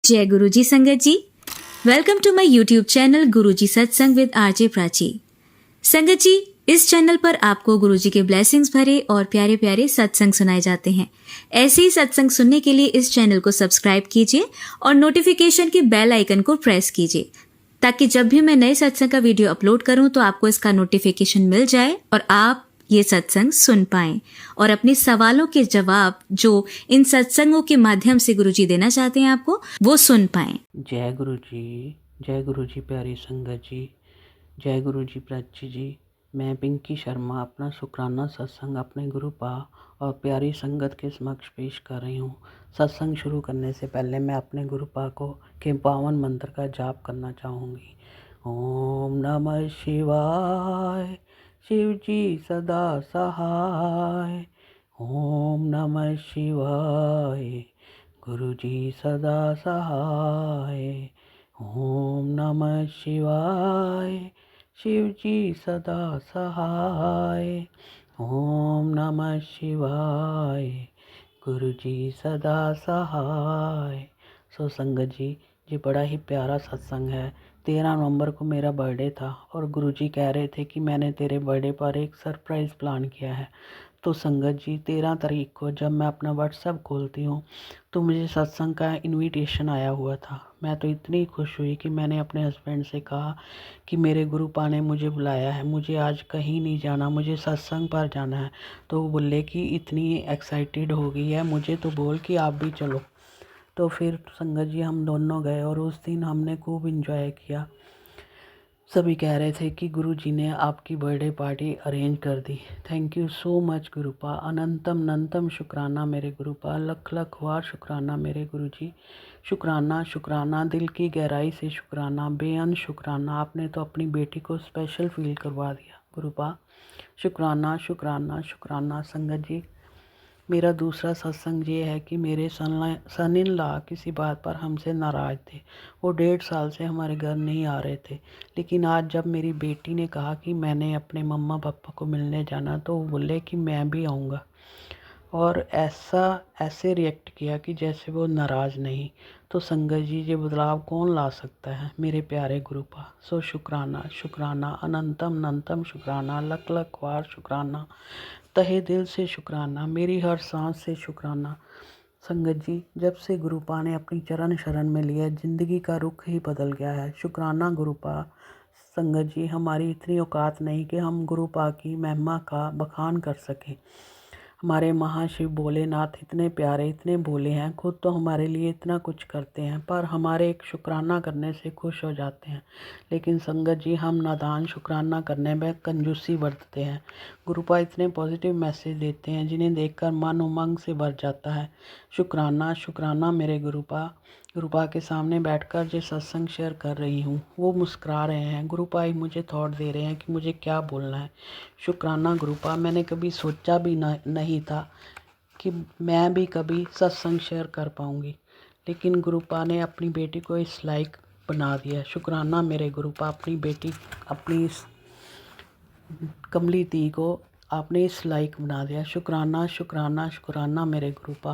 जय गुरुजी संगत जी। Welcome to my YouTube channel Guruji Satsang with RJ Prachi. संगत जी, इस चैनल पर आपको गुरुजी के ब्लेसिंग्स भरे और प्यारे प्यारे सत्संग सुनाए जाते हैं। ऐसे ही सत्संग सुनने के लिए इस चैनल को सब्सक्राइब कीजिए और नोटिफिकेशन के बेल आइकन को प्रेस कीजिए, ताकि जब भी मैं नए सत्संग का वीडियो अपलोड करूं तो आपको इसका नोटिफिकेशन मिल जाए और आप ये सत्संग सुन पाएं और अपने सवालों के जवाब जो इन सत्संगों के माध्यम से गुरुजी देना चाहते हैं आपको, वो सुन पाएं। जय गुरु जी प्यारी संगत जी, जय गुरु जी प्राची जी। मैं पिंकी शर्मा अपना शुक्राना सत्संग अपने गुरु पा और प्यारी संगत के समक्ष पेश कर रही हूँ। सत्संग शुरू करने से पहले मैं अपने गुरु पा को के पावन मंत्र का जाप करना चाहूँगी। ओम नमः शिवाय, शिव जी सदा सहाय। ओम नमः शिवाय, गुरु जी सदा सहाय। ओम नमः शिवाय, शिव जी सदा सहाय। ओम नमः शिवाय, गुरु जी सदा सहाय। सो संगत जी, ये बड़ा ही प्यारा सत्संग है। 13 नवंबर को मेरा बर्थडे था और गुरुजी कह रहे थे कि मैंने तेरे बर्थडे पर एक सरप्राइज़ प्लान किया है। तो संगत जी, 13 तारीख को जब मैं अपना व्हाट्सएप खोलती हूँ तो मुझे सत्संग का इनविटेशन आया हुआ था। मैं तो इतनी खुश हुई कि मैंने अपने हस्बैंड से कहा कि मेरे गुरुपा ने मुझे बुलाया है, मुझे आज कहीं नहीं जाना, मुझे सत्संग पर जाना है। तो वो बोले कि इतनी एक्साइटेड हो गई है, मुझे तो बोल कि आप भी चलो। तो फिर संगत जी हम दोनों गए और उस दिन हमने खूब इंजॉय किया। सभी कह रहे थे कि गुरुजी ने आपकी बर्थडे पार्टी अरेंज कर दी। Thank you so much गुरुपा। अनंतम अनंतम शुक्राना मेरे गुरुपा, लख लख बार शुक्राना मेरे गुरुजी। शुक्राना शुक्राना, दिल की गहराई से शुक्राना, बेअंत शुक्राना। आपने तो अपनी बेटी को स्पेशल फील करवा दिया गुरुपा। शुक्राना शुक्राना शुक्राना। संगत जी, मेरा दूसरा सत्संग ये है कि मेरे सन इन लॉ किसी बात पर हमसे नाराज़ थे। वो 1.5 साल से हमारे घर नहीं आ रहे थे, लेकिन आज जब मेरी बेटी ने कहा कि मैंने अपने मम्मा पापा को मिलने जाना, तो वो बोले कि मैं भी आऊँगा। और ऐसे रिएक्ट किया कि जैसे वो नाराज़ नहीं। तो संगत जी, ये बदलाव कौन ला सकता है? मेरे प्यारे गुरुपा। सो शुक्राना शुक्राना, अनंतम अनंतम शुक्राना, लख लख बार शुक्राना, तहे दिल से शुक्राना, मेरी हर सांस से शुक्राना। संगत जी, जब से गुरुपा ने अपनी चरण शरण में लिया, ज़िंदगी का रुख ही बदल गया है। शुक्राना गुरुपा। संगत जी, हमारी इतनी औकात नहीं कि हम गुरुपा की महिमा का बखान कर सकें। हमारे महाशिव भोलेनाथ इतने प्यारे, इतने भोले हैं, खुद तो हमारे लिए इतना कुछ करते हैं, पर हमारे एक शुक्राना करने से खुश हो जाते हैं। लेकिन संगत जी, हम नादान शुक्राना करने में कंजूसी बरतते हैं। गुरुपा इतने पॉजिटिव मैसेज देते हैं जिन्हें देखकर मन उमंग से भर जाता है। शुक्राना शुक्राना मेरे गुरुपा। गुरुपा के सामने बैठकर जो सत्संग शेयर कर रही हूँ, वो मुस्कुरा रहे हैं। गुरुपा ही मुझे थॉट दे रहे हैं कि मुझे क्या बोलना है। शुक्राना गुरुपा। मैंने कभी सोचा भी नहीं था कि मैं भी कभी सत्संग शेयर कर पाऊँगी, लेकिन गुरुपा ने अपनी बेटी को इस लायक बना दिया। शुक्राना मेरे गुरुपा। अपनी बेटी, अपनी इस कमली दी को आपने इस लायक बना दिया। शुक्राना शुक्राना शुक्राना मेरे गुरुपा।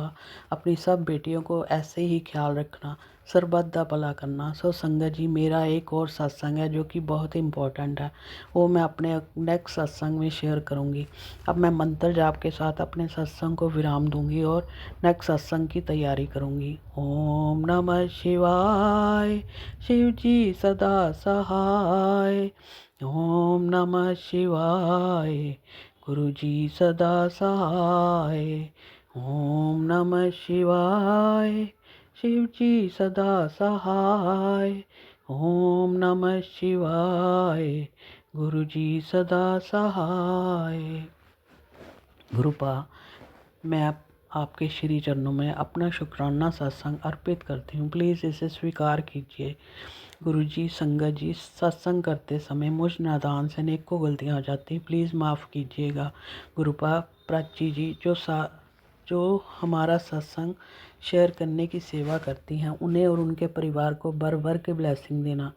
अपनी सब बेटियों को ऐसे ही ख्याल रखना, सरबत दा भला करना। सो संगत जी, मेरा एक और सत्संग है जो कि बहुत इम्पोर्टेंट है, वो मैं अपने नेक्स्ट सत्संग में शेयर करूँगी। अब मैं मंत्र जाप के साथ अपने सत्संग को विराम दूँगी और नेक्स्ट सत्संग की तैयारी करूँगी। ओम नमः शिवाय, शिव जी सदा सहाय। ओम नमः शिवाय, गुरु जी सदा सहाय। ओम नमः शिवाय, शिव जी सदा सहाय। ओम नमः शिवाय, गुरु जी सदा सहाय। गुरुपा, मैं आपके श्री चरणों में अपना शुक्राना सत्संग अर्पित करती हूँ। प्लीज़ इसे स्वीकार कीजिए। गुरुजी, संगत जी, सत्संग करते समय मुझ नादान से अनेकों गलतियाँ हो जाती, प्लीज़ माफ़ कीजिएगा। गुरुपा प्राची जी, जो हमारा सत्संग शेयर करने की सेवा करती हैं, उन्हें और उनके परिवार को भर भर के ब्लेसिंग देना।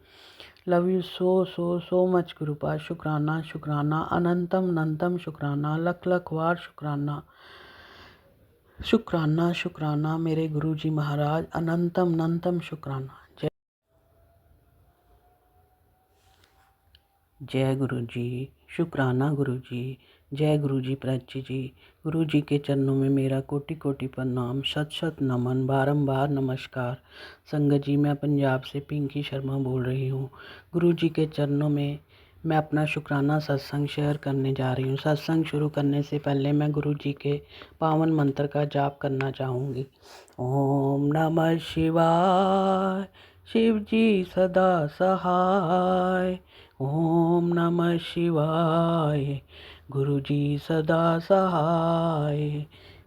Love you so so so much गुरुपा। शुक्राना शुक्राना, अनंतम अनंतम शुक्राना, लख लख बार शुक्राना। शुक्राना शुक्राना मेरे गुरु जी महाराज, अनंतम अनंतम शुक्राना। जय गुरु जी, शुक्राना गुरु जी। जय गुरु जी प्राची जी। गुरु जी के चरणों में मेरा कोटि कोटि प्रणाम, शत शत नमन, बारंबार नमस्कार। संगत जी, मैं पंजाब से पिंकी शर्मा बोल रही हूँ। गुरु जी के चरणों में मैं अपना शुक्राना सत्संग शेयर करने जा रही हूँ। सत्संग शुरू करने से पहले मैं गुरु जी के पावन मंत्र का जाप करना चाहूँगी। ओम नमः शिवाय, शिव जी सदा सहाय। ओम नमः शिवाय, गुरु जी सदा सहाय।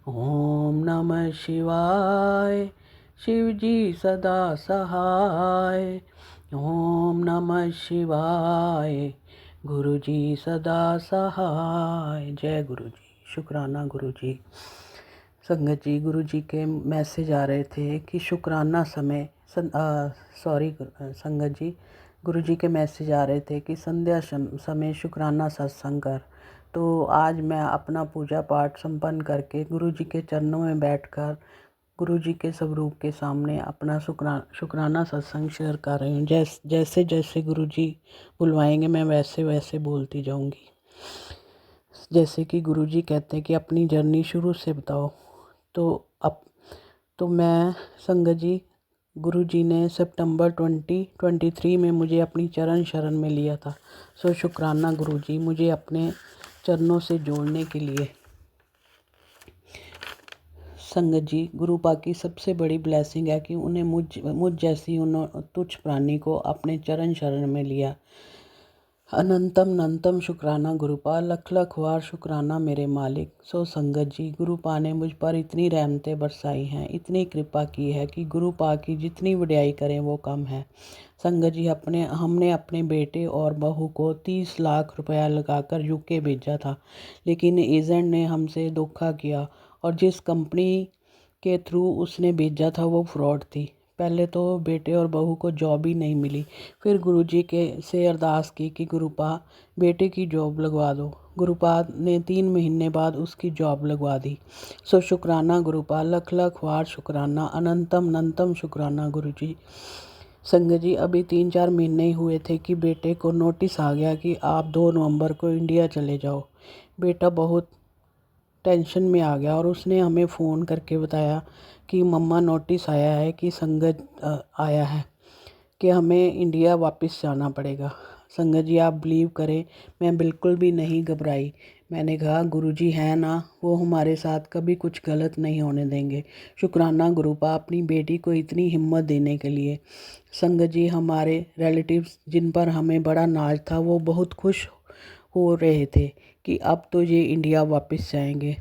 ओम नमः शिवाय, शिव जी सदा सहाय। ओम नमः शिवाय, गुरु जी सदा सहाय। जय गुरु जी। शुक्राना गुरु जी। संगत जी, गुरु जी के मैसेज आ रहे थे कि शुक्राना समय संगत जी, गुरु जी के मैसेज आ रहे थे कि संध्या समय शुक्राना सत्संग कर। तो आज मैं अपना पूजा पाठ संपन्न करके गुरु जी के चरणों में बैठकर गुरु जी के स्वरूप के सामने अपना शुक्राना सत्संग शेयर कर रही हूँ। जैसे जैसे गुरु जी बुलवाएंगे मैं वैसे वैसे बोलती जाऊँगी। जैसे कि गुरु जी कहते हैं कि अपनी जर्नी शुरू से बताओ। तो मैं संगत जी, गुरु जी ने सितंबर 2023 में मुझे अपनी चरण शरण में लिया था। सो शुक्राना गुरु जी, मुझे अपने चरणों से जोड़ने के लिए। संगत जी, गुरु पाक की सबसे बड़ी ब्लेसिंग है कि उन्हें मुझ जैसी तुच्छ प्राणी को अपने चरण शरण में लिया। अनंतम अनंतम शुक्राना गुरुपा, लख लख वार शुक्राना मेरे मालिक। सो संगत जी, गुरुपा ने मुझ पर इतनी रहमतें बरसाई हैं, इतनी कृपा की है कि गुरुपा की जितनी वड्याई करें वो कम है। संगत जी, हमने अपने बेटे और बहू को 30 लाख रुपया लगाकर यूके भेजा था, लेकिन एजेंट ने हमसे धोखा किया और जिस कंपनी के थ्रू उसने भेजा था वो फ्रॉड थी। पहले तो बेटे और बहू को जॉब ही नहीं मिली। फिर गुरुजी के से अरदास की कि गुरुपा बेटे की जॉब लगवा दो। गुरुपा ने 3 महीने बाद उसकी जॉब लगवा दी। सो शुक्राना गुरुपा, लख लख वार शुक्राना, अनंतम अनंतम शुक्राना गुरुजी। संगत जी, अभी 3-4 महीने ही हुए थे कि बेटे को नोटिस आ गया कि आप 2 नवंबर को इंडिया चले जाओ। बेटा बहुत टेंशन में आ गया और उसने हमें फ़ोन करके बताया कि मम्मा नोटिस आया है कि संगत आया है कि हमें इंडिया वापस जाना पड़ेगा। संगत जी, आप बिलीव करें, मैं बिल्कुल भी नहीं घबराई। मैंने कहा गुरुजी हैं ना, वो हमारे साथ कभी कुछ गलत नहीं होने देंगे। शुक्राना गुरुपा अपनी बेटी को इतनी हिम्मत देने के लिए। संगत जी, हमारे रिलेटिव्स जिन पर हमें बड़ा नाज था वो बहुत खुश हो रहे थे कि अब तो ये इंडिया वापस जाएंगे।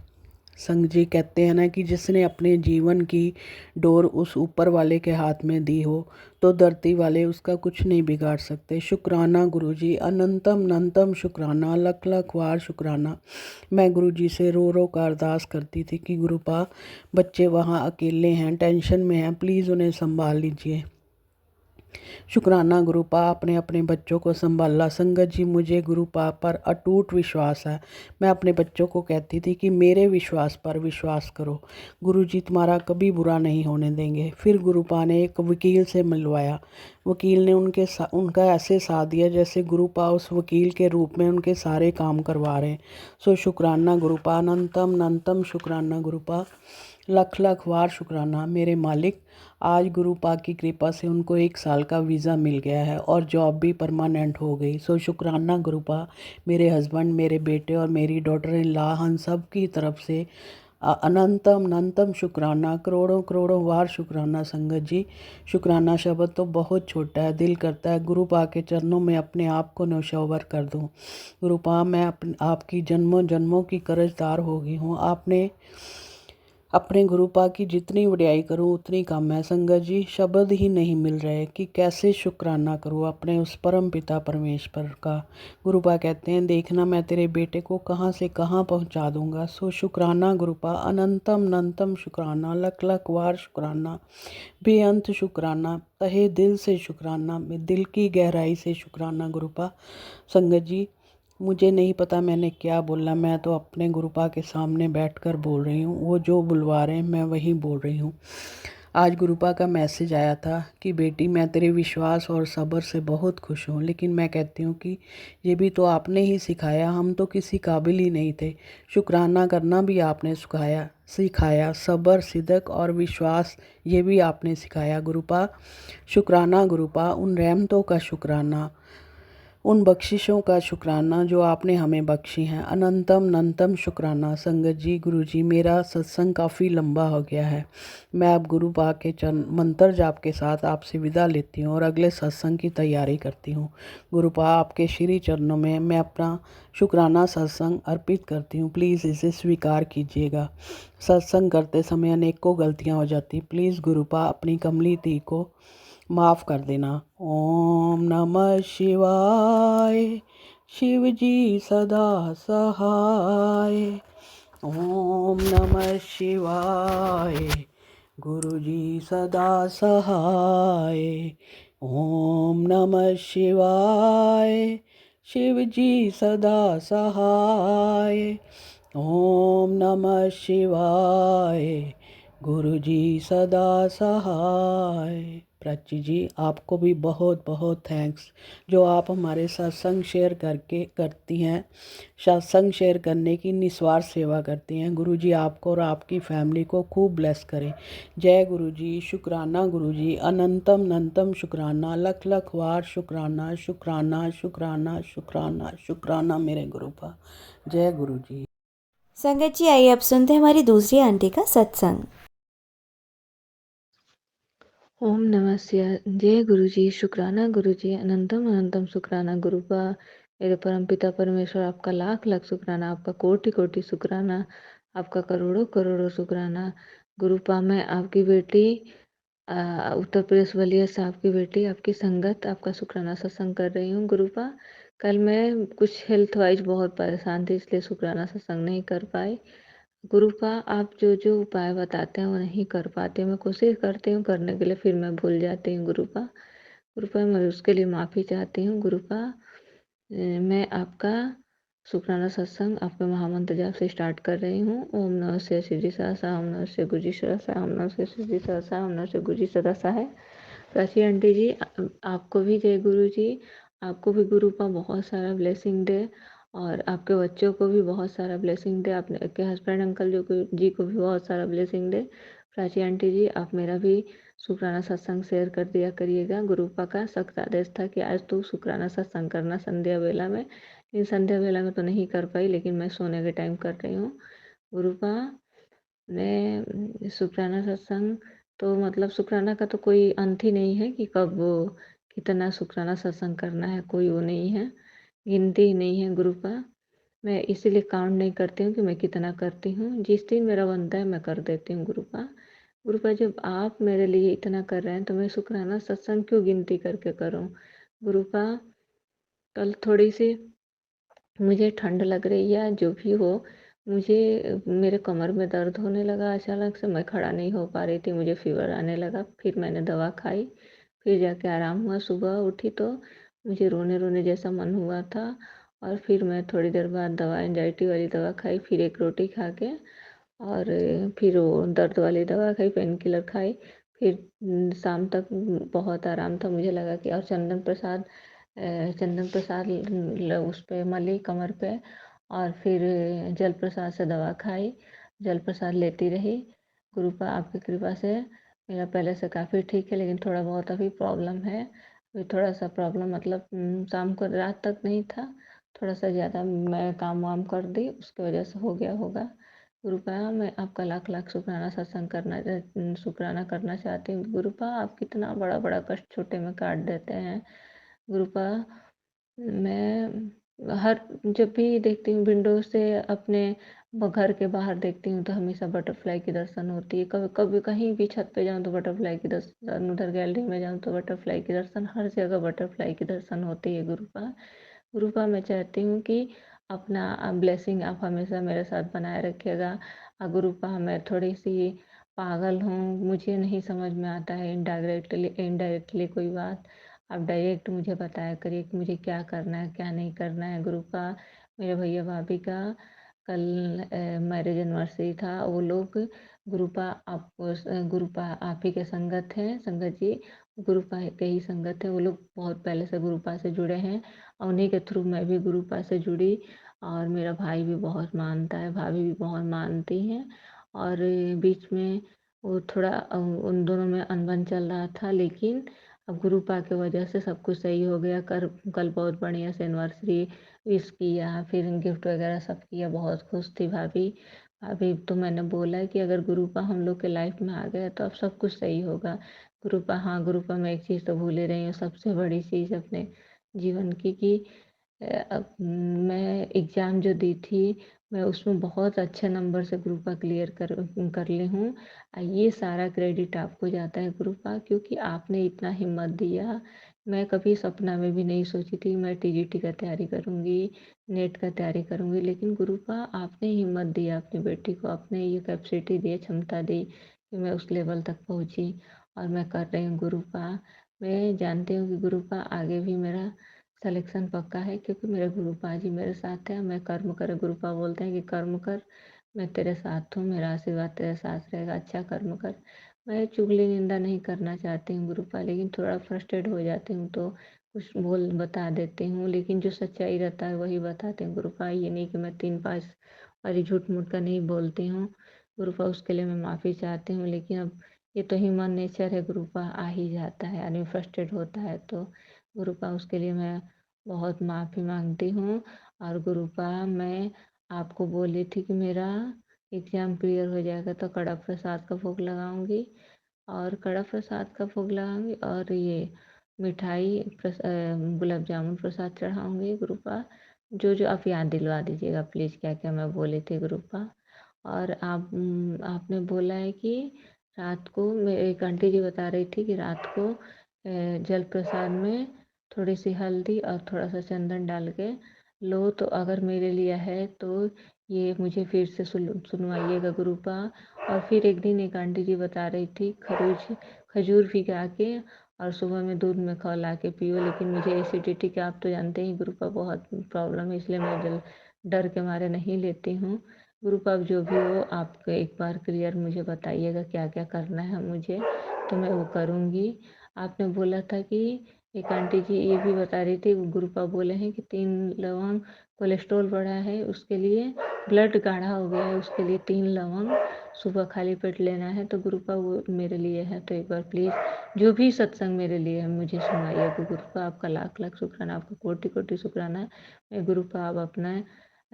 संग जी कहते हैं ना कि जिसने अपने जीवन की डोर उस ऊपर वाले के हाथ में दी हो तो धरती वाले उसका कुछ नहीं बिगाड़ सकते। शुक्राना गुरुजी, अनंतम अनंतम शुक्राना, लख लख वार शुक्राना। मैं गुरुजी से रो रो कर अरदास करती थी कि गुरुपा बच्चे वहाँ अकेले हैं, टेंशन में हैं, प्लीज़ उन्हें संभाल लीजिए। शुक्राना गुरुपा, अपने अपने बच्चों को संभाला। संगत जी, मुझे गुरुपा पर अटूट विश्वास है। मैं अपने बच्चों को कहती थी कि मेरे विश्वास पर विश्वास करो, गुरुजी तुम्हारा कभी बुरा नहीं होने देंगे। फिर गुरुपा ने एक वकील से मिलवाया। वकील ने उनका ऐसे साथ दिया जैसे गुरुपा उस वकील के रूप में उनके सारे काम करवा रहे हैं। सो शुक्राना गुरुपा, अनंतम अनंतम शुक्राना गुरुपा, लख लख वार शुक्राना मेरे मालिक। आज गुरुपा की कृपा से उनको 1 साल का वीज़ा मिल गया है और जॉब भी परमानेंट हो गई। सो शुक्राना गुरुपा, मेरे हस्बैंड, मेरे बेटे और मेरी डॉटर इन लॉ, हम सब की तरफ से अनंतम अनंतम शुक्राना, करोड़ों करोड़ों वार शुक्राना। संगत जी, शुक्राना शब्द तो बहुत छोटा है, दिल करता है गुरुपा के चरणों में अपने आप को न्यौछावर कर दूं। गुरुपा, मैं आपकी जन्मों जन्मों की कर्जदार हो गई हूँ। आपने अपने गुरुपा की जितनी वड्याई करूं उतनी कम है। संगत जी, शब्द ही नहीं मिल रहे कि कैसे शुक्राना करूं अपने उस परम पिता परमेश्वर का। गुरुपा कहते हैं, देखना मैं तेरे बेटे को कहां से कहां पहुंचा दूंगा। सो शुक्राना गुरुपा, अनंतम अनंतम शुक्राना, लख लख वार शुक्राना, बेअंत शुक्राना, तहे दिल से शुक्राना, दिल की गहराई से शुक्राना गुरुपा। संगत जी, मुझे नहीं पता मैंने क्या बोला, मैं तो अपने गुरुपा के सामने बैठकर बोल रही हूँ, वो जो बुलवा रहे हैं मैं वही बोल रही हूँ। आज गुरुपा का मैसेज आया था कि बेटी मैं तेरे विश्वास और सब्र से बहुत खुश हूँ, लेकिन मैं कहती हूँ कि ये भी तो आपने ही सिखाया, हम तो किसी काबिल ही नहीं थे। शुक्राना करना भी आपने सिखाया, सब्र, सिद्क और विश्वास ये भी आपने सिखाया गुरुपा। शुक्राना गुरुपा, उन रहमतों का शुक्राना, उन बख्शिशों का शुक्राना जो आपने हमें बख्शी हैं। अनंतम अनंतम शुक्राना। संगत जी, गुरु जी, मेरा सत्संग काफ़ी लंबा हो गया है। मैं अब गुरु पा के चरण मंत्र जाप के साथ आपसे विदा लेती हूँ और अगले सत्संग की तैयारी करती हूँ। गुरु पा, आपके श्री चरणों में मैं अपना शुक्राना सत्संग अर्पित करती हूँ। प्लीज़ इसे स्वीकार कीजिएगा। सत्संग करते समय अनेकों गलतियाँ हो जाती, प्लीज़ गुरु पा अपनी कमली धी को माफ़ कर देना। ओम नमः शिवाय। शिव जी सदा सहाय। ओम नमः शिवाय। गुरु जी सदा सहाय। ओम नमः शिवाय। शिव जी सदा सहाय। ओम नमः शिवाय। गुरु जी सदा सहाय। प्राची जी, आपको भी बहुत बहुत थैंक्स जो आप हमारे सत्संग शेयर करके करती हैं, सत्संग शेयर करने की निस्वार्थ सेवा करती हैं। गुरु जी आपको और आपकी फैमिली को खूब ब्लेस करें। जय गुरु जी। शुक्राना गुरु जी, अनंतम अनंतम शुक्राना, लख लख वार शुक्राना, शुक्राना शुक्राना शुक्राना शुक्राना मेरे गुरु का। जय गुरु जी। संगत जी, आइए अब सुनते हैं हमारी दूसरी आंटी का सत्संग। ओम नमः शिवाय। जय गुरु जी। शुक्राना गुरु जी, अनंतम अनंतम शुक्राना गुरुपा। मेरे परम पिता परमेश्वर, आपका लाख लाख शुक्राना, आपका कोटि कोटि शुक्राना, आपका करोड़ों करोड़ों शुक्राना गुरुपा। मैं आपकी बेटी उत्तर प्रदेश बलिया से आपकी बेटी, आपकी संगत, आपका शुक्राना सत्संग कर रही हूँ गुरुपा। कल मैं कुछ हेल्थ वाइज बहुत परेशान थी, इसलिए शुक्राना सत्संग नहीं कर पाई गुरुपा। आप जो जो उपाय बताते हैं वो नहीं कर पाते, मैं कोशिश करती हूँ करने के लिए, फिर मैं भूल जाती हूँ गुरुपा। गुरुपा, मैं उसके लिए माफ़ी चाहती हूँ गुरुपा। मैं आपका शुक्राना सत्संग आपके महामंत्र जाप से स्टार्ट कर रही हूँ। ओम नमः शिवाय सिद्धि सहसा, ओम नमः शिवाय गुरुजी सहसा, ओम नमः शिवाय सिद्धि सहसा, ओम नमः शिवाय गुरुजी सदासा है। प्राची आंटी जी, आपको भी जय गुरु जी। आपको भी गुरु का बहुत सारा ब्लेसिंग दे और आपके बच्चों को भी बहुत सारा ब्लेसिंग दे, आपके हस्बैंड अंकल जी को भी बहुत सारा ब्लेसिंग दे। प्राची आंटी जी, आप मेरा भी शुक्राना सत्संग शेयर कर दिया करिएगा। गुरुपा का सख्त आदेश था कि आज तो शुक्राना सत्संग करना संध्या वेला में, लेकिन संध्या वेला में तो नहीं कर पाई, लेकिन मैं सोने के टाइम कर रही हूँ गुरुपा। मैं शुक्राना सत्संग तो मतलब शुक्राना का तो कोई अंत ही नहीं है कि कब कितना शुक्राना सत्संग करना है, कोई वो नहीं है, गिनती ही नहीं है गुरुपा। मैं इसीलिए काउंट नहीं करती हूँ कि मैं कितना करती हूँ, जिस दिन मेरा बनता है मैं कर देती हूँ गुरुपा। गुरुपा, जब आप मेरे लिए इतना कर रहे हैं तो मैं शुक्राना सत्संग क्यों गिनती करके करूँ गुरुपा। कल थोड़ी सी मुझे ठंड लग रही है, जो भी हो, मुझे मेरे कमर में दर्द होने लगा अचानक से, मैं खड़ा नहीं हो पा रही थी, मुझे फीवर आने लगा, फिर मैंने दवा खाई, फिर जाके आराम हुआ। सुबह उठी तो मुझे रोने रोने जैसा मन हुआ था और फिर मैं थोड़ी देर बाद दवा, एंजाइटी वाली दवा खाई, फिर एक रोटी खा के और फिर वो दर्द वाली दवा खाई, पेन किलर खाई। फिर शाम तक बहुत आराम था, मुझे लगा कि और चंदन प्रसाद उस पर मली कमर पे और फिर जल प्रसाद से दवा खाई, जल प्रसाद लेती रही। गुरुपा, आपकी कृपा से मेरा पहले से काफ़ी ठीक है, लेकिन थोड़ा बहुत अभी प्रॉब्लम है। अभी थोड़ा सा प्रॉब्लम मतलब शाम को रात तक नहीं था, थोड़ा सा ज़्यादा मैं काम वाम कर दी, उसकी वजह से हो गया होगा। गुरुपा, मैं आपका लाख लाख शुक्राना करना चाहती हूँ गुरुपा। आप कितना बड़ा बड़ा कष्ट छोटे में काट देते हैं गुरुपा। मैं हर जब भी देखती हूँ विंडो से अपने घर के बाहर देखती हूँ तो हमेशा बटरफ्लाई की दर्शन होती है, कभी कभी कहीं भी छत पे जाऊँ तो बटरफ्लाई की दर्शन, उधर गैलरी में जाऊँ तो बटरफ्लाई की दर्शन, हर जगह बटरफ्लाई की दर्शन होती है गुरुपा। गुरुपा, मैं चाहती हूँ कि अपना ब्लेसिंग आप हमेशा मेरे साथ बनाए रखिएगा। गुरुपा, मैं थोड़ी सी पागल हूँ, मुझे नहीं समझ में आता है इनडायरेक्टली इनडायरेक्टली कोई बात। आप डायरेक्ट मुझे बताया करिए कि मुझे क्या करना है, क्या नहीं करना है। गुरुपा मेरे भैया भाभी का कल मैरिज एनिवर्सरी था। वो लोग गुरुपा गुरुपा आप ही के संगत हैं, संगत जी गुरुपा के ही संगत है। वो लोग बहुत पहले से गुरुपा से जुड़े हैं और उन्हीं के थ्रू मैं भी गुरुपा से जुड़ी। और मेरा भाई भी बहुत मानता है, भाभी भी बहुत मानती हैं। और बीच में वो थोड़ा उन दोनों में अनबन चल रहा था, लेकिन अब गुरुपा की वजह से सब कुछ सही हो गया। कल बहुत बढ़िया से एनिवर्सरी विश किया, फिर गिफ्ट वगैरह सब किया, बहुत खुश थी भाभी। भाभी तो मैंने बोला कि अगर गुरुपा हम लोग के लाइफ में आ गया तो अब सब कुछ सही होगा। गुरुपा, हाँ गुरुपा मैं एक चीज़ तो भूल ही रही हूँ, सबसे बड़ी चीज़ अपने जीवन की कि अब मैं एग्ज़ाम जो दी थी, मैं उसमें बहुत अच्छे नंबर से गुरुपा क्लियर कर ली हूँ। ये सारा क्रेडिट आपको जाता है गुरुपा, क्योंकि आपने इतना हिम्मत दिया। मैं कभी सपना में भी नहीं सोची थी मैं टीजीटी का तैयारी करूँगी, नेट का तैयारी करूँगी, लेकिन गुरुपा आपने हिम्मत दिया अपनी बेटी को, आपने ये कैपेसिटी दी, क्षमता दी कि मैं उस लेवल तक पहुँची और मैं कर रही हूँ गुरुपा। मैं जानती हूँ कि गुरुपा आगे भी मेरा सिलेक्शन पक्का है, क्योंकि मेरे गुरुपा जी मेरे साथ हैं। मैं कर्म कर, गुरुपा बोलते हैं कि कर्म कर, मैं तेरे साथ हूँ, मेरा आशीर्वाद तेरे साथ रहेगा, अच्छा कर्म कर। मैं चुगली निंदा नहीं करना चाहती हूँ गुरुपा, लेकिन थोड़ा फ्रस्ट्रेट हो जाती हूँ तो कुछ बोल बता देती हूँ, लेकिन जो सच्चाई रहता है वही बताती हूँ गुरुपा। ये नहीं कि मैं 3-5 वाली झूठ मूठ का नहीं बोलती हूँ गुरुपा, उसके लिए मैं माफ़ी चाहती हूँ। लेकिन अब ये तो ह्यूमन नेचर है गुरुपा, आ ही जाता है, आदमी फ्रस्ट्रेट होता है तो गुरुपा उसके लिए मैं बहुत माफ़ी मांगती हूँ। और गुरुपा मैं आपको बोली थी कि मेरा एग्ज़ाम क्लियर हो जाएगा तो कड़ा प्रसाद का भोग लगाऊंगी, और कड़ा प्रसाद का भोग लगाऊंगी और ये मिठाई गुलाब जामुन प्रसाद चढ़ाऊंगी गुरुपा। जो जो आप याद दिलवा दीजिएगा प्लीज़, क्या क्या मैं बोली थी गुरुपा। और आपने बोला है कि रात को मेरे एक आंटी जी बता रही थी कि रात को जल प्रसाद में थोड़ी सी हल्दी और थोड़ा सा चंदन डाल के लो, तो अगर मेरे लिए है तो ये मुझे फिर से सुनवाइएगा गुरुपा। और फिर एक दिन एक आंटी जी बता रही थी खजूर भिगा के और सुबह में दूध में खौला के पियो, लेकिन मुझे एसिडिटी का आप तो जानते ही गुरुपा बहुत प्रॉब्लम है, इसलिए मैं डर के मारे नहीं लेती हूँ गुरुपा। अब जो भी हो आप एक बार क्लियर मुझे बताइएगा क्या क्या करना है मुझे, तो मैं वो करूँगी। आपने बोला था कि एक आंटी जी ये भी बता रही थी, गुरुपा बोले हैं कि 3 लवंग कोलेस्ट्रॉल बढ़ा है उसके लिए, ब्लड गाढ़ा हो गया है उसके लिए 3 लवंग सुबह खाली पेट लेना है। तो गुरुपा वो मेरे लिए है, तो एक बार प्लीज़ जो भी सत्संग मेरे लिए है मुझे सुनाइए। तो गुरुपा आपका लाख लाख शुक्राना, आपका कोटि कोटि शुक्राना। मैं गुरुपा अब अपना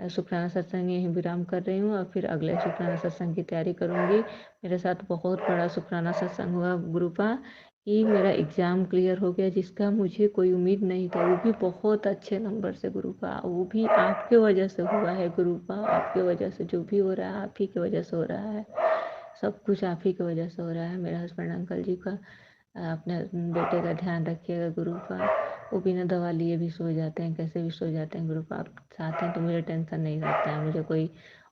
शुक्राना सत्संग यहीं विराम कर रही हूँ और फिर अगले शुक्राना सत्संग की तैयारी करूँगी। मेरे साथ बहुत बड़ा शुक्राना सत्संग हुआ गुरुपा कि मेरा एग्ज़ाम क्लियर हो गया, जिसका मुझे कोई उम्मीद नहीं था, वो भी बहुत अच्छे नंबर से गुरुपा। वो भी आपके वजह से हुआ है गुरुपा, आपके वजह से जो भी हो रहा है आप ही की वजह से हो रहा है, सब कुछ आप ही की वजह से हो रहा है। मेरे हस्बैंड अंकल जी का अपने बेटे का ध्यान रखिएगा गुरुपा। वो बिना दवा लिए भी सो जाते हैं, कैसे भी सो जाते हैं गुरुपा। आप साथ हैं तो मुझे टेंशन नहीं रहता है, मुझे कोई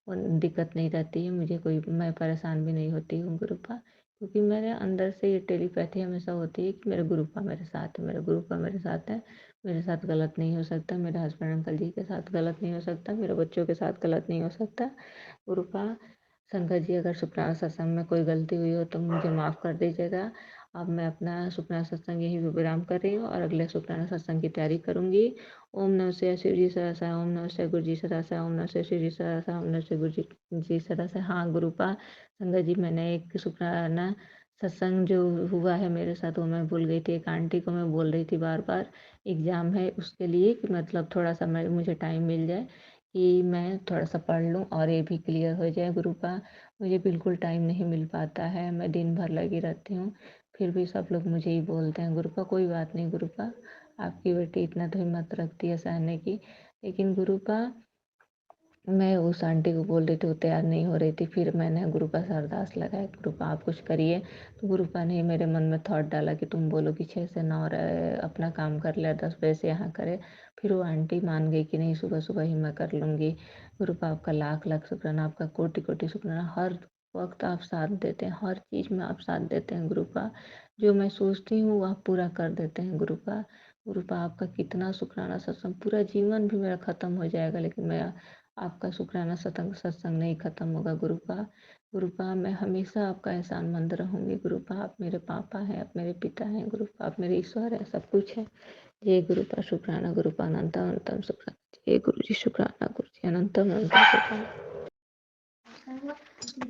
दिक्कत नहीं रहती है, मुझे कोई, मैं परेशान भी नहीं होती हूँ गुरुपा, क्योंकि मेरे अंदर से ये टेलीपैथी हमेशा होती है कि मेरे गुरुपा मेरे साथ है, मेरे गुरुपा मेरे साथ है, मेरे साथ गलत नहीं हो सकता, मेरे हस्बैंड अंकल जी के साथ गलत नहीं हो सकता, मेरे बच्चों के साथ गलत नहीं हो सकता गुरुपा। शंकर जी अगर सुप्राना सत्संग में कोई गलती हुई हो तो मुझे माफ़ कर दीजिएगा। अब मैं अपना सुप्राना सत्संग यहीं विराम कर रही हूँ और अगले सुप्राना सत्संग की तैयारी करूँगी। ओम नमः शिवाय, शिव जी सदासाय, ओम नमः शिवाय, गुरु जी सदासाय, ओम नमः शिवाय, शिव जी सदासाय, ओम नमः शिवाय, गुरु जी सदासाय। हाँ गुरुपा, संगत जी मैंने एक शुक्राना सत्संग जो हुआ है मेरे साथ वो मैं भूल गई थी। एक आंटी को मैं बोल रही थी बार बार एग्ज़ाम है उसके लिए कि मतलब थोड़ा सा मुझे टाइम मिल जाए कि मैं थोड़ा सा पढ़ लूँ और ये भी क्लियर हो जाए गुरुपा। मुझे बिल्कुल टाइम नहीं मिल पाता है, मैं दिन भर लगी रहती हूँ, फिर भी सब लोग मुझे ही बोलते हैं गुरुपा। कोई बात नहीं गुरुपा, आपकी बेटी इतना तो हिम्मत रखती है सहने की। लेकिन गुरुपा मैं उस आंटी को बोल रही थी, वो तैयार नहीं हो रही थी, फिर मैंने गुरुपा से अरदास लगाया गुरुपा आप कुछ करिए। तो गुरुपा ने मेरे मन में थॉट डाला कि तुम बोलो कि 6 से 9 अपना काम कर ले, 10 बजे से यहाँ करे। फिर वो आंटी मान गई कि नहीं सुबह सुबह ही मैं कर लूँगी। गुरुपा आपका लाख लाख शुक्राना, आपका कोटि कोटि शुक्राना। हर वक्त आप साथ देते हैं, हर चीज़ में आप साथ देते हैं गुरुपा। जो मैं सोचती हूँ वो आप पूरा कर देते हैं गुरुपा। गुरुपा आपका कितना शुक्राना सत्संग, पूरा जीवन भी मेरा खत्म हो जाएगा लेकिन मैं आपका शुक्राना सत्संग सत्संग नहीं खत्म होगा गुरुपा। गुरुपा मैं हमेशा आपका एहसानमंद रहूंगी गुरुपा। आप मेरे पापा हैं, आप मेरे पिता हैं गुरुपा, आप मेरे ईश्वर है, सब कुछ है। जय गुरुपा शुक्राना गुरुपा अनंतम अनंतम शुक्राना। जय गुरु जी शुक्राना गुरु जी अनंतम अनंतम शुक्राना।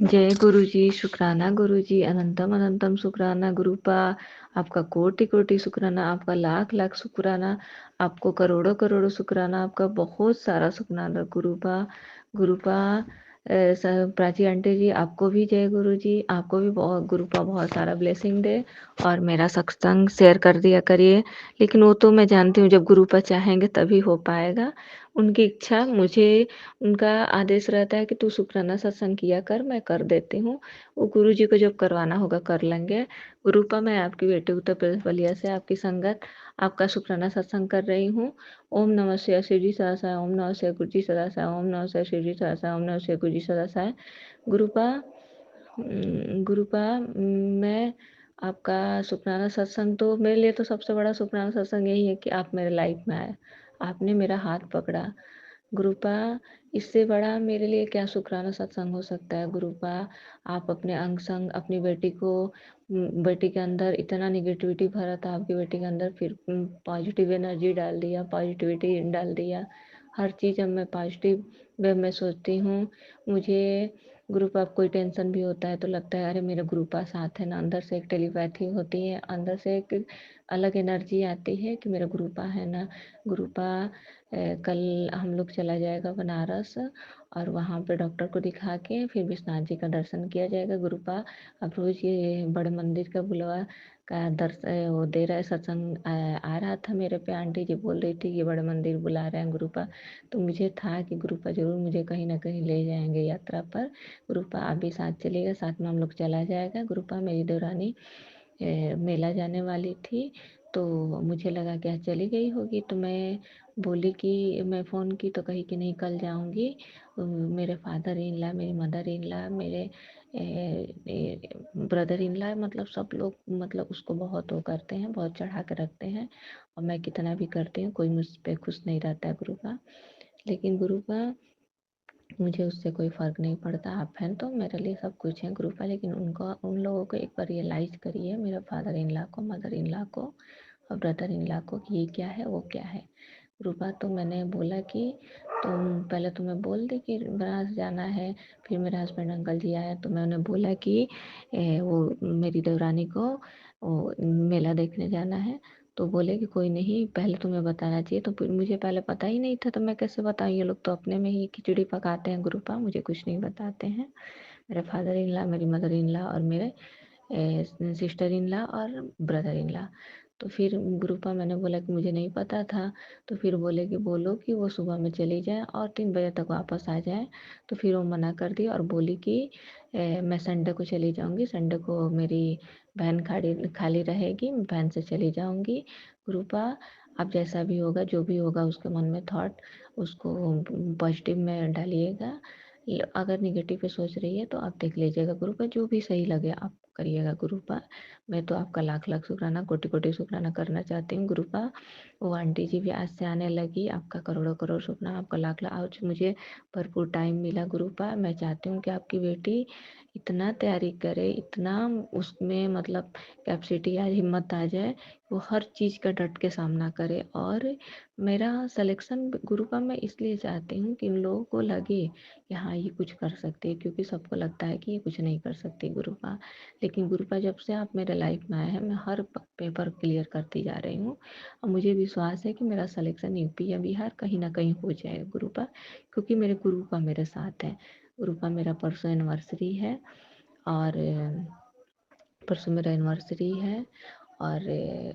जय गुरु जी शुक्राना गुरु जी अनंतम अनंतम शुक्राना गुरुपा। आपका कोटि कोटि शुक्राना, आपका लाख लाख शुक्राना, आपको करोड़ों करोड़ों शुक्राना, आपका बहुत सारा शुक्राना गुरुपा। गुरुपा प्राची आंटी जी आपको भी जय गुरु जी, आपको भी बहुत गुरुपा बहुत सारा ब्लेसिंग दे और मेरा सत्संग शेयर कर दिया करिए। लेकिन वो तो मैं जानती हूँ जब गुरुपा चाहेंगे तभी हो पाएगा, उनकी इच्छा। मुझे उनका आदेश रहता है कि तू शुक्राना सत्संग किया कर, मैं कर देती हूँ। वो गुरु जी को जब करवाना होगा कर लेंगे। गुरुपा मैं आपकी बेटी उत्तर प्रदेश बलिया से आपकी संगत आपका शुक्राना सत्संग कर रही हूँ। ओम नमः शिवाय शिव जी सदासाय, ओम नमः शिवाय गुरु जी सदासाय, ओम नमः शिवाय शिव जी सदासाय, ओम नमः शिवाय गुरु जी सदासाय। गुरुपा गुरुपा मैं आपका शुक्राना सत्संग, तो मेरे लिए तो सबसे बड़ा शुक्राना सत्संग यही है कि आप मेरे लाइफ में आए, आपने मेरा हाथ पकड़ा गुरुपा। इससे बड़ा मेरे लिए क्या शुक्राना सत्संग हो सकता है गुरुपा। आप अपने अंग संग अपनी बेटी को, बेटी के अंदर इतना निगेटिविटी भरा था आपकी बेटी के अंदर, फिर पॉजिटिव एनर्जी डाल दिया, पॉजिटिविटी डाल दिया। हर चीज़ अब मैं पॉजिटिव वे में सोचती हूँ। मुझे ग्रुप ऑफ कोई टेंशन भी होता है तो लगता है अरे मेरा ग्रुप आ साथ है ना, अंदर से एक टेलीपैथी होती है, अंदर से एक अलग एनर्जी आती है कि मेरा ग्रुपा है ना। ग्रुपा कल हम लोग चला जाएगा बनारस और वहाँ पे डॉक्टर को दिखा के फिर विश्वनाथ जी का दर्शन किया जाएगा गुरुपा। अब रोज ये बड़े मंदिर का बुलवा का दर्शन वो दे रहा है सत्संग आ रहा था मेरे पे, आंटी जी बोल रही थी कि बड़े मंदिर बुला रहे हैं गुरुपा। तो मुझे था कि गुरुपा जरूर मुझे कहीं ना कहीं ले जाएंगे यात्रा पर। गुरुपा आप भी साथ चलिएगा, साथ में हम लोग चला जाएगा गुरुपा। मेरी देवरानी मेला जाने वाली थी तो मुझे लगा कि आज चली गई होगी, तो मैं बोली कि मैं फ़ोन की तो कही कि नहीं कल जाऊंगी। मेरे फादर इन ला, मेरी मदर इन ला, मेरे ब्रदर इन ला, मतलब सब लोग मतलब उसको बहुत वो करते हैं, बहुत चढ़ा कर रखते हैं। और मैं कितना भी करती हूँ कोई मुझ पर खुश नहीं रहता है गुरुपा। लेकिन गुरुपा मुझे उससे कोई फ़र्क नहीं पड़ता, आप हैं तो मेरे लिए सब कुछ है गुरुपा। लेकिन उनको उन लोगों को एक बार रियलाइज़ करिए, मेरे फादर इन लॉ को, मदर इन लॉ को और ब्रदर इन लॉ को, कि ये क्या है वो क्या है गुरुपा। तो मैंने बोला कि तुम पहले तुम्हें बोल दी कि बनारस जाना है। फिर मेरे हस्बैंड अंकल जी आए तो मैं उन्हें बोला कि वो मेरी देवरानी को वो मेला देखने जाना है। तो बोले कि कोई नहीं, पहले तुम्हें बताना चाहिए। तो फिर मुझे पहले पता ही नहीं था तो मैं कैसे बताऊँ, ये लोग तो अपने में ही खिचड़ी पकाते हैं गुरुपा, मुझे कुछ नहीं बताते हैं। मेरे फादर इन लॉ, मेरी मदर इन लॉ और मेरे सिस्टर इन लॉ और ब्रदर इन लॉ। तो फिर ग्रुपा मैंने बोला कि मुझे नहीं पता था। तो फिर बोले कि बोलो कि वो सुबह में चली जाए और 3 बजे तक वापस आ जाए। तो फिर वो मना कर दी और बोली कि मैं संडे को चली जाऊंगी, संडे को मेरी वैन खाली खाली रहेगी, मैं वैन से चली जाऊंगी। ग्रुपा अब जैसा भी होगा, जो भी होगा उसके मन में थॉट, उसको पॉजिटिव में डालिएगा। अगर निगेटिव पे सोच रही है तो आप देख लीजिएगा गुरुपा, जो भी सही लगे आप करिएगा गुरुपा। मैं तो आपका लाख लाख शुक्राना, कोटि कोटि शुक्राना करना चाहती हूँ गुरुपा। वो आंटी जी भी आज से आने लगी, आपका करोड़ों करोड़ शुक्राना, आपका लाख लाख। आज मुझे भरपूर टाइम मिला गुरुपा। मैं चाहती हूँ कि आपकी बेटी इतना तैयारी करे, इतना उसमें मतलब कैपेसिटी आज हिम्मत आ जाए, वो हर चीज़ का डट के सामना करे। और मेरा सिलेक्शन गुरुपा मैं इसलिए चाहती हूँ कि उन लोगों को लगे कि हाँ ये कुछ कर सकती है, क्योंकि सबको लगता है कि ये कुछ नहीं कर सकती गुरुपा। लेकिन गुरुपा जब से आप मेरे लाइफ में आए हैं मैं हर पेपर क्लियर करती जा रही हूँ और मुझे विश्वास है कि मेरा सिलेक्शन यूपी या बिहार कहीं ना कहीं हो जाएगा गुरुपा, क्योंकि मेरे गुरुपा मेरे साथ है गुरुपा। मेरा परसों एनिवर्सरी है और परसों मेरा एनिवर्सरी है और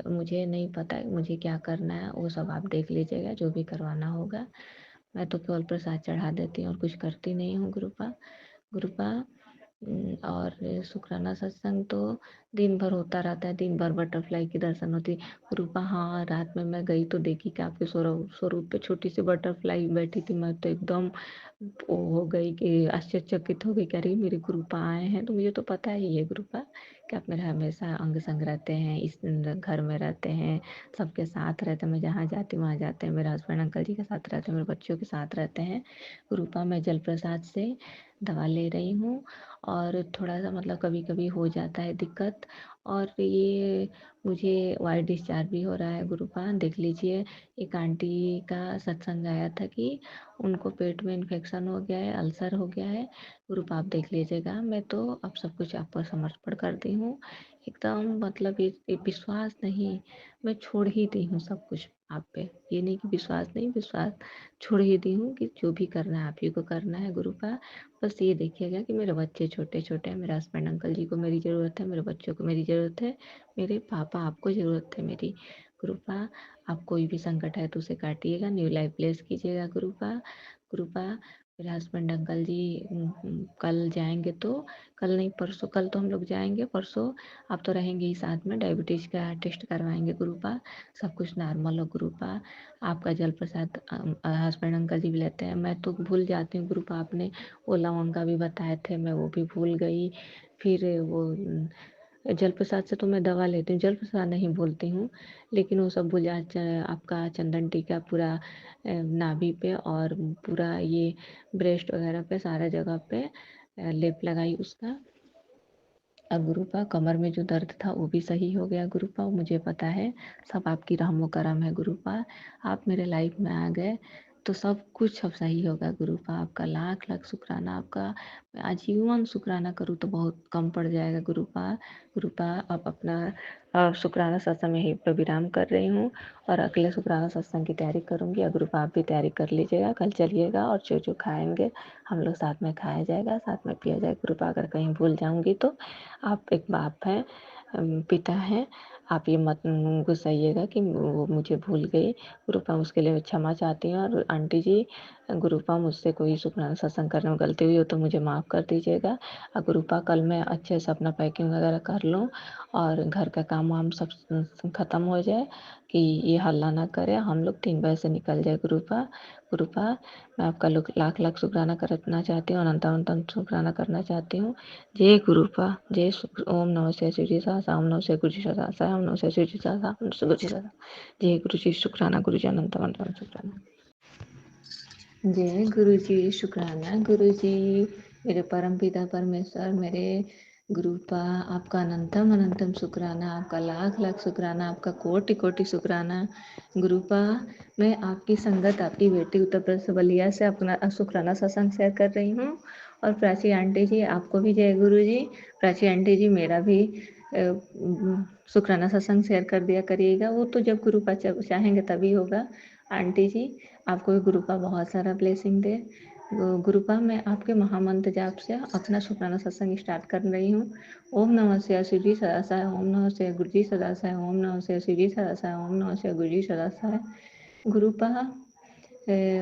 मुझे नहीं पता है मुझे क्या करना है, वो सब आप देख लीजिएगा जो भी करवाना होगा। मैं तो केवल प्रसाद चढ़ा देती हूँ और कुछ करती नहीं हूँ गुरुपा। गुरुपा और शुक्राना सत्संग तो दिन भर होता रहता है, दिन भर बटरफ्लाई की दर्शन होती है। रूपा हाँ, रात में मैं गई तो देखी कि आपके स्वरूप पे छोटी सी बटरफ्लाई बैठी थी। मैं तो एकदम वो हो गई कि आश्चर्यचकित हो गई कि अरे मेरे गुरुपा आए हैं। तो मुझे तो पता ही है गुरुपा कि आप मेरे हमेशा अंग संग रहते हैं, इस घर में रहते हैं, सबके साथ रहते हैं। मैं जहाँ जाती हूँ वहाँ जाते हैं, मेरे हस्बैंड अंकल जी के साथ रहते हैं, मेरे बच्चों के साथ रहते हैं। गुरुपा मैं जल प्रसाद से दवा ले रही हूँ और थोड़ा सा मतलब कभी कभी हो जाता है दिक्कत। और ये मुझे वाइट डिस्चार्ज भी हो रहा है गुरुपा। देख लीजिए, एक आंटी का सत्संग आया था कि उनको पेट में इन्फेक्शन हो गया है, अल्सर हो गया है। ग्रुप आप देख लीजिएगा। मैं तो अब सब कुछ आप पर समर्पण करती हूँ एकदम। मतलब ये विश्वास नहीं, मैं छोड़ ही दी हूँ सब कुछ आप पे। ये नहीं कि विश्वास नहीं, विश्वास छोड़ ही दी हूँ कि जो भी करना है आप ही को करना है गुरुपा। बस ये देखिएगा कि मेरे बच्चे छोटे छोटे हैं, मेरे हस्बैंड अंकल जी को मेरी ज़रूरत है, मेरे बच्चों को मेरी ज़रूरत है, मेरे पापा आपको ज़रूरत है मेरी। गुरुपा आप कोई भी संकट है तो उसे काटिएगा, न्यू लाइफ ब्लेस कीजिएगा गुरुपा। गुरुपा मेरे हस्बैंड अंकल जी कल जाएंगे तो, कल नहीं परसों, कल तो हम लोग जाएंगे, परसों आप तो रहेंगे ही साथ में। डायबिटीज़ का टेस्ट करवाएंगे गुरुपा, सब कुछ नॉर्मल हो गुरुपा। आपका जल प्रसाद हस्बैंड अंकल जी भी लेते हैं। मैं तो भूल जाती हूँ गुरुपा, आपने वो लवंग का भी बताए थे, मैं वो भी भूल गई। फिर वो जल प्रसाद से तो मैं दवा लेती हूँ, जल प्रसाद नहीं भूलती हूँ। लेकिन वो सब भूल आपका चंदन टीका पूरा नाभि पे और पूरा ये ब्रेस्ट वगैरह पे सारा जगह पे लेप लगाई उसका। अब गुरुपा कमर में जो दर्द था वो भी सही हो गया गुरुपा, मुझे पता है। सब आपकी रहमो करम है गुरुपा। आप मेरे लाइफ में आ गए तो सब कुछ अब सही होगा गुरुपा। आपका लाख लाख शुक्राना। आपका मैं आजीवन शुक्राना करूँ तो बहुत कम पड़ जाएगा गुरुपा। गुरुपा आप अपना शुक्राना सत्संग में ही पर विराम कर रही हूँ और अगले शुक्राना सत्संग की तैयारी करूँगी। और गुरुपा आप भी तैयारी कर लीजिएगा, कल चलिएगा और जो जो खाएंगे हम लोग साथ में खाया जाएगा, साथ में पिया जाएगा गुरुपा। अगर कहीं भूल जाऊँगी तो आप एक बाप हैं, पिता हैं, आप ये मत गुस्साइएगा कि वो मुझे भूल गई। गुरुपा उसके लिए क्षमा चाहती हूँ। और आंटी जी गुरुपा मुझसे कोई शुक्राना सत्संग करने में गलती हुई हो तो मुझे माफ़ कर दीजिएगा। और गुरुपा कल मैं अच्छे से अपना पैकिंग वगैरह कर लूँ और घर का काम वाम सब ख़त्म हो जाए कि ये हल्ला ना करे, हम लोग 3 बजे से निकल जाए गुरुपा। गुरुपा मैं आपका लाख लाख शुक्राना करना चाहती हूँ, अनंत अनंत शुक्राना करना चाहती हूँ। जय गुरुपा, जय शुक्र। ओम नमः शिवाय शिव जी सहसा, ओम नमः शिवाय गुरु जी सहसा, ओम नमः शिवाय शिव जी सहसा, ओम नमः शिवाय गुरु जी सहसा। जय गुरु जी, शुक्राना गुरु जी, अनंत अनंत शुक्राना। जय गुरु जी, शुक्राना गुरु जी, मेरे परम पिता परमेश्वर, मेरे गुरुपा आपका अनंतम अनंतम शुक्राना, आपका लाख लाख शुक्राना, आपका कोटि कोटि शुक्राना। गुरुपा मैं आपकी संगत, आपकी बेटी उत्तर प्रदेश बलिया से अपना शुक्राना सत्संग शेयर कर रही हूँ। और प्राची आंटी जी आपको भी जय गुरु जी। प्राची आंटी जी मेरा भी शुक्राना सत्संग शेयर कर दिया करिएगा, वो तो जब गुरुपा चाहेंगे तभी होगा। आंटी जी आपको भी गुरुपा बहुत सारा ब्लेसिंग दे। गुरुपा मैं आपके महामंत्र जाप से अपना शुक्राना सत्संग स्टार्ट कर रही हूँ। ओम नमः शिवाय शिव जी सदासाय, ओम नमः शिवाय गुरु जी सदासाय, ओम नमः शिवाय शिव जी सदासाय, ओम नमः शिवाय गुरु जी सदासाय। गुरुपा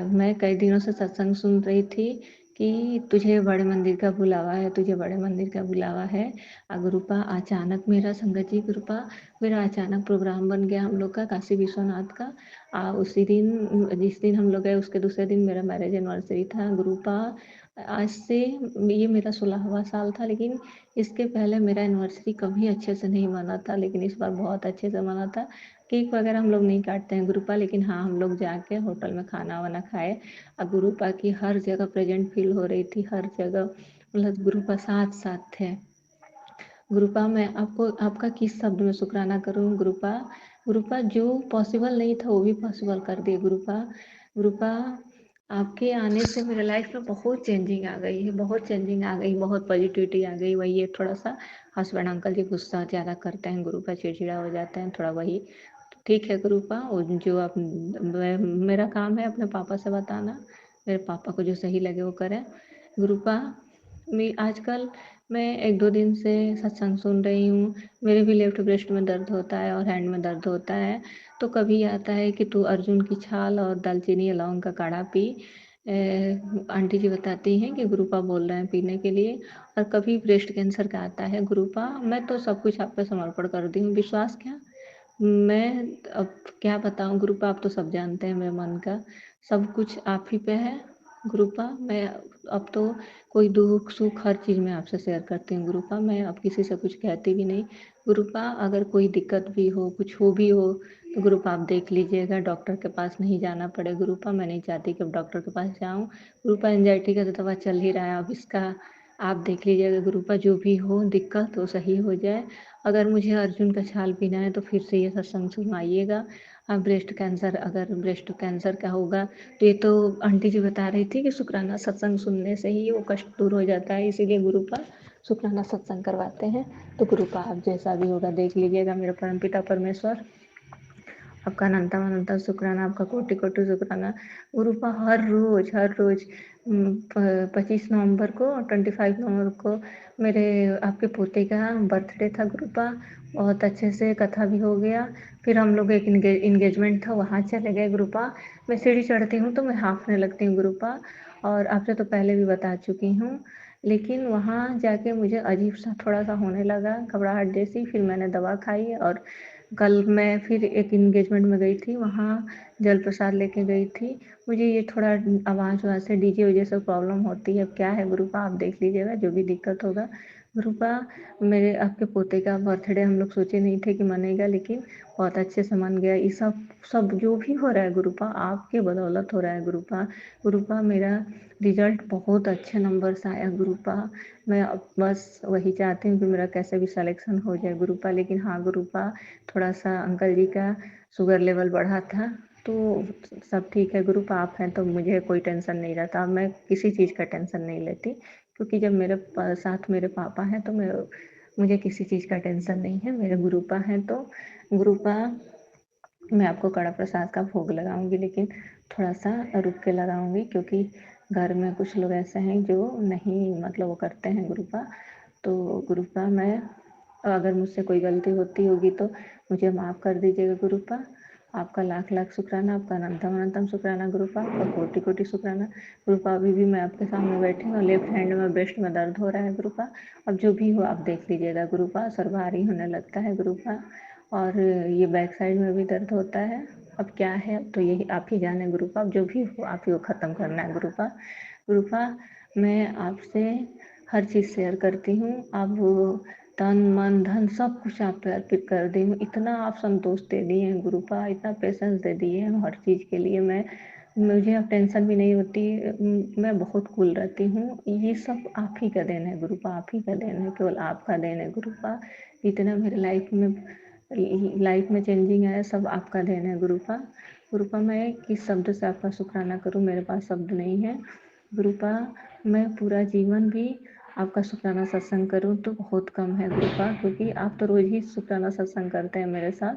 मैं कई दिनों से सत्संग सुन रही थी कि तुझे बड़े मंदिर का बुलावा है, तुझे बड़े मंदिर का बुलावा है। गुरुपा अचानक मेरा संगत जी गुरुपा मेरा अचानक प्रोग्राम बन गया हम लोग का काशी विश्वनाथ का। उसी दिन जिस दिन हम लोग गए उसके दूसरे दिन मेरा मैरिज एनिवर्सरी था गुरुपा। आज से ये मेरा 16वां साल था, लेकिन इसके पहले मेरा एनिवर्सरी कभी अच्छे से नहीं मना था, लेकिन इस बार बहुत अच्छे से मना था। केक वगैरह हम लोग नहीं काटते हैं गुरुपा, लेकिन हाँ हम लोग जाके होटल में खाना वाना खाए। और गुरुपा की हर जगह प्रेजेंट फील हो रही थी, हर जगह मतलब गुरुपा साथ साथ थे। गुरुपा मैं आपको आपका किस शब्द में शुक्राना करूं गुरुपा। गुरुपा जो पॉसिबल नहीं था वो भी पॉसिबल कर दिए गुरुपा। गुरुपा आपके आने से मेरे लाइफ में बहुत चेंजिंग आ गई है, बहुत चेंजिंग आ गई, बहुत पॉजिटिविटी आ गई। वही है थोड़ा सा हस्बैंड अंकल जी गुस्सा ज़्यादा करते हैं गुरुपा, चिड़चिड़ा हो जाते हैं थोड़ा, वही ठीक है गुरुपा। और जो आप मेरा काम है अपने पापा से बताना, मेरे पापा को जो सही लगे वो करें गुरुपा। मैं आजकल मैं 1-2 दिन से सत्संग सुन रही हूँ। मेरे भी लेफ्ट ब्रेस्ट में दर्द होता है और हैंड में दर्द होता है। तो कभी आता है कि तू अर्जुन की छाल और दालचीनी लौंग का काढ़ा पी, आंटी जी बताती हैं कि गुरुपा बोल रहे हैं पीने के लिए। और कभी ब्रेस्ट कैंसर का आता है गुरुपा, मैं तो सब कुछ आप पे समर्पण कर दी हूँ। विश्वास क्या, मैं अब क्या बताऊँ गुरुपा, आप तो सब जानते हैं मेरे मन का, सब कुछ आप ही पे है गुरुपा। मैं अब तो कोई दुख सुख हर चीज़ में आपसे शेयर करती हूँ गुरुपा। मैं अब किसी से कुछ कहती भी नहीं गुरुपा। अगर कोई दिक्कत भी हो, कुछ हो भी हो, तो गुरुपा आप देख लीजिएगा, डॉक्टर के पास नहीं जाना पड़े गुरुपा। मैं नहीं चाहती कि अब डॉक्टर के पास जाऊँ गुरुपा। एंजाइटी का तो दवा चल ही रहा है, अब इसका आप देख लीजिएगा गुरुपा। जो भी हो दिक्कत तो सही हो जाए। अगर मुझे अर्जुन का छाल पीना है तो फिर से ये सत्संग सुनवाइएगा। ब्रेस्ट कैंसर, अगर ब्रेस्ट कैंसर का होगा तो ये तो आंटी जी बता रही थी कि शुक्राना सत्संग सुनने से ही वो कष्ट दूर हो जाता है, इसीलिए गुरुपा शुक्राना सत्संग करवाते हैं। तो गुरुपा आप जैसा भी होगा देख लीजिएगा। मेरे परमपिता परमेश्वर आपका अनंतम अनंतम शुक्राना, आपका कोटि कोटि शुक्राना गुरुपा। हर रोज 25 नवंबर को, 25 नवंबर को मेरे आपके पोते का बर्थडे था गुरुपा। बहुत अच्छे से कथा भी हो गया। फिर हम लोग एक इंगेजमेंट था, वहाँ चले गए गुरुपा। मैं सीढ़ी चढ़ती हूँ तो मैं हाँफने लगती हूँ गुरुपा, और आपसे तो पहले भी बता चुकी हूँ। लेकिन वहाँ जाके मुझे अजीब सा थोड़ा सा होने लगा, घबराहट जैसी। फिर मैंने दवा खाई, और कल मैं फिर एक इंगेजमेंट में गई थी, वहाँ जल प्रसाद लेके गई थी। मुझे ये थोड़ा आवाज़ वहाँ से डीजे वजह से प्रॉब्लम होती है। अब क्या है गुरुपा, आप देख लीजिएगा, जो भी दिक्कत होगा गुरुपा। मेरे आपके पोते का बर्थडे हम लोग सोचे नहीं थे कि मनेगा, लेकिन बहुत अच्छे से मन गया। ये सब सब जो भी हो रहा है गुरुपा, आपके बदौलत हो रहा है गुरुपा। गुरुपा मेरा रिजल्ट बहुत अच्छे नंबर से आया गुरुपा। मैं अब बस वही चाहती हूँ कि मेरा कैसे भी सिलेक्शन हो जाए गुरुपा। लेकिन हाँ गुरुपा, थोड़ा सा अंकल जी का शुगर लेवल बढ़ा था, तो सब ठीक है गुरुपा। आप हैं तो मुझे कोई टेंशन नहीं रहता, मैं किसी चीज़ का टेंशन नहीं लेती, क्योंकि जब मेरे साथ मेरे पापा हैं तो मुझे किसी चीज़ का टेंशन नहीं है। मेरे गुरुपा हैं तो गुरुपा मैं आपको कड़ा प्रसाद का भोग लगाऊंगी, लेकिन थोड़ा सा रुक के लगाऊंगी, क्योंकि घर में कुछ लोग ऐसे हैं जो नहीं मतलब वो करते हैं गुरुपा। तो गुरुपा मैं, अगर मुझसे कोई गलती होती होगी तो मुझे माफ़ कर दीजिएगा गुरुपा। आपका लाख लाख शुक्राना, आपका अनंतम अनंतम शुक्राना गुरुपा, आपका कोटि कोटि शुक्राना गुरुपा। अभी भी मैं आपके सामने बैठी हूँ, लेफ्ट हैंड में ब्रेस्ट में दर्द हो रहा है गुरुपा। अब जो भी हो आप देख लीजिएगा गुरुपा। सर भारी होने लगता है गुरुपा, और ये बैक साइड में भी दर्द होता है। अब क्या है, अब तो यही आप ही जाने गुरुपा। अब जो भी हो आप ही को ख़त्म करना है गुरुपा। गुरुपा मैं आपसे हर चीज़ शेयर करती हूँ। अब तन मन धन सब कुछ आप पे अर्पित कर दी हूँ। इतना आप संतोष दे दिए हैं गुरुपा, इतना पेशेंस दे दिए हैं हर चीज़ के लिए। मुझे अब टेंशन भी नहीं होती, मैं बहुत कूल रहती हूँ। ये सब आप ही का देन है गुरुपा, आप ही का देन है, केवल आपका देन है गुरुपा। इतना मेरे लाइफ में चेंजिंग आया, सब आपका देन है गुरुपा। गुरुपा मैं किस शब्द से आपका शुक्राना करूँ, मेरे पास शब्द नहीं है गुरुपा। मैं पूरा जीवन भी आपका शुक्राना सत्संग करूँ तो बहुत कम है गुरुपा, क्योंकि आप तो रोज़ ही शुक्राना सत्संग करते हैं मेरे साथ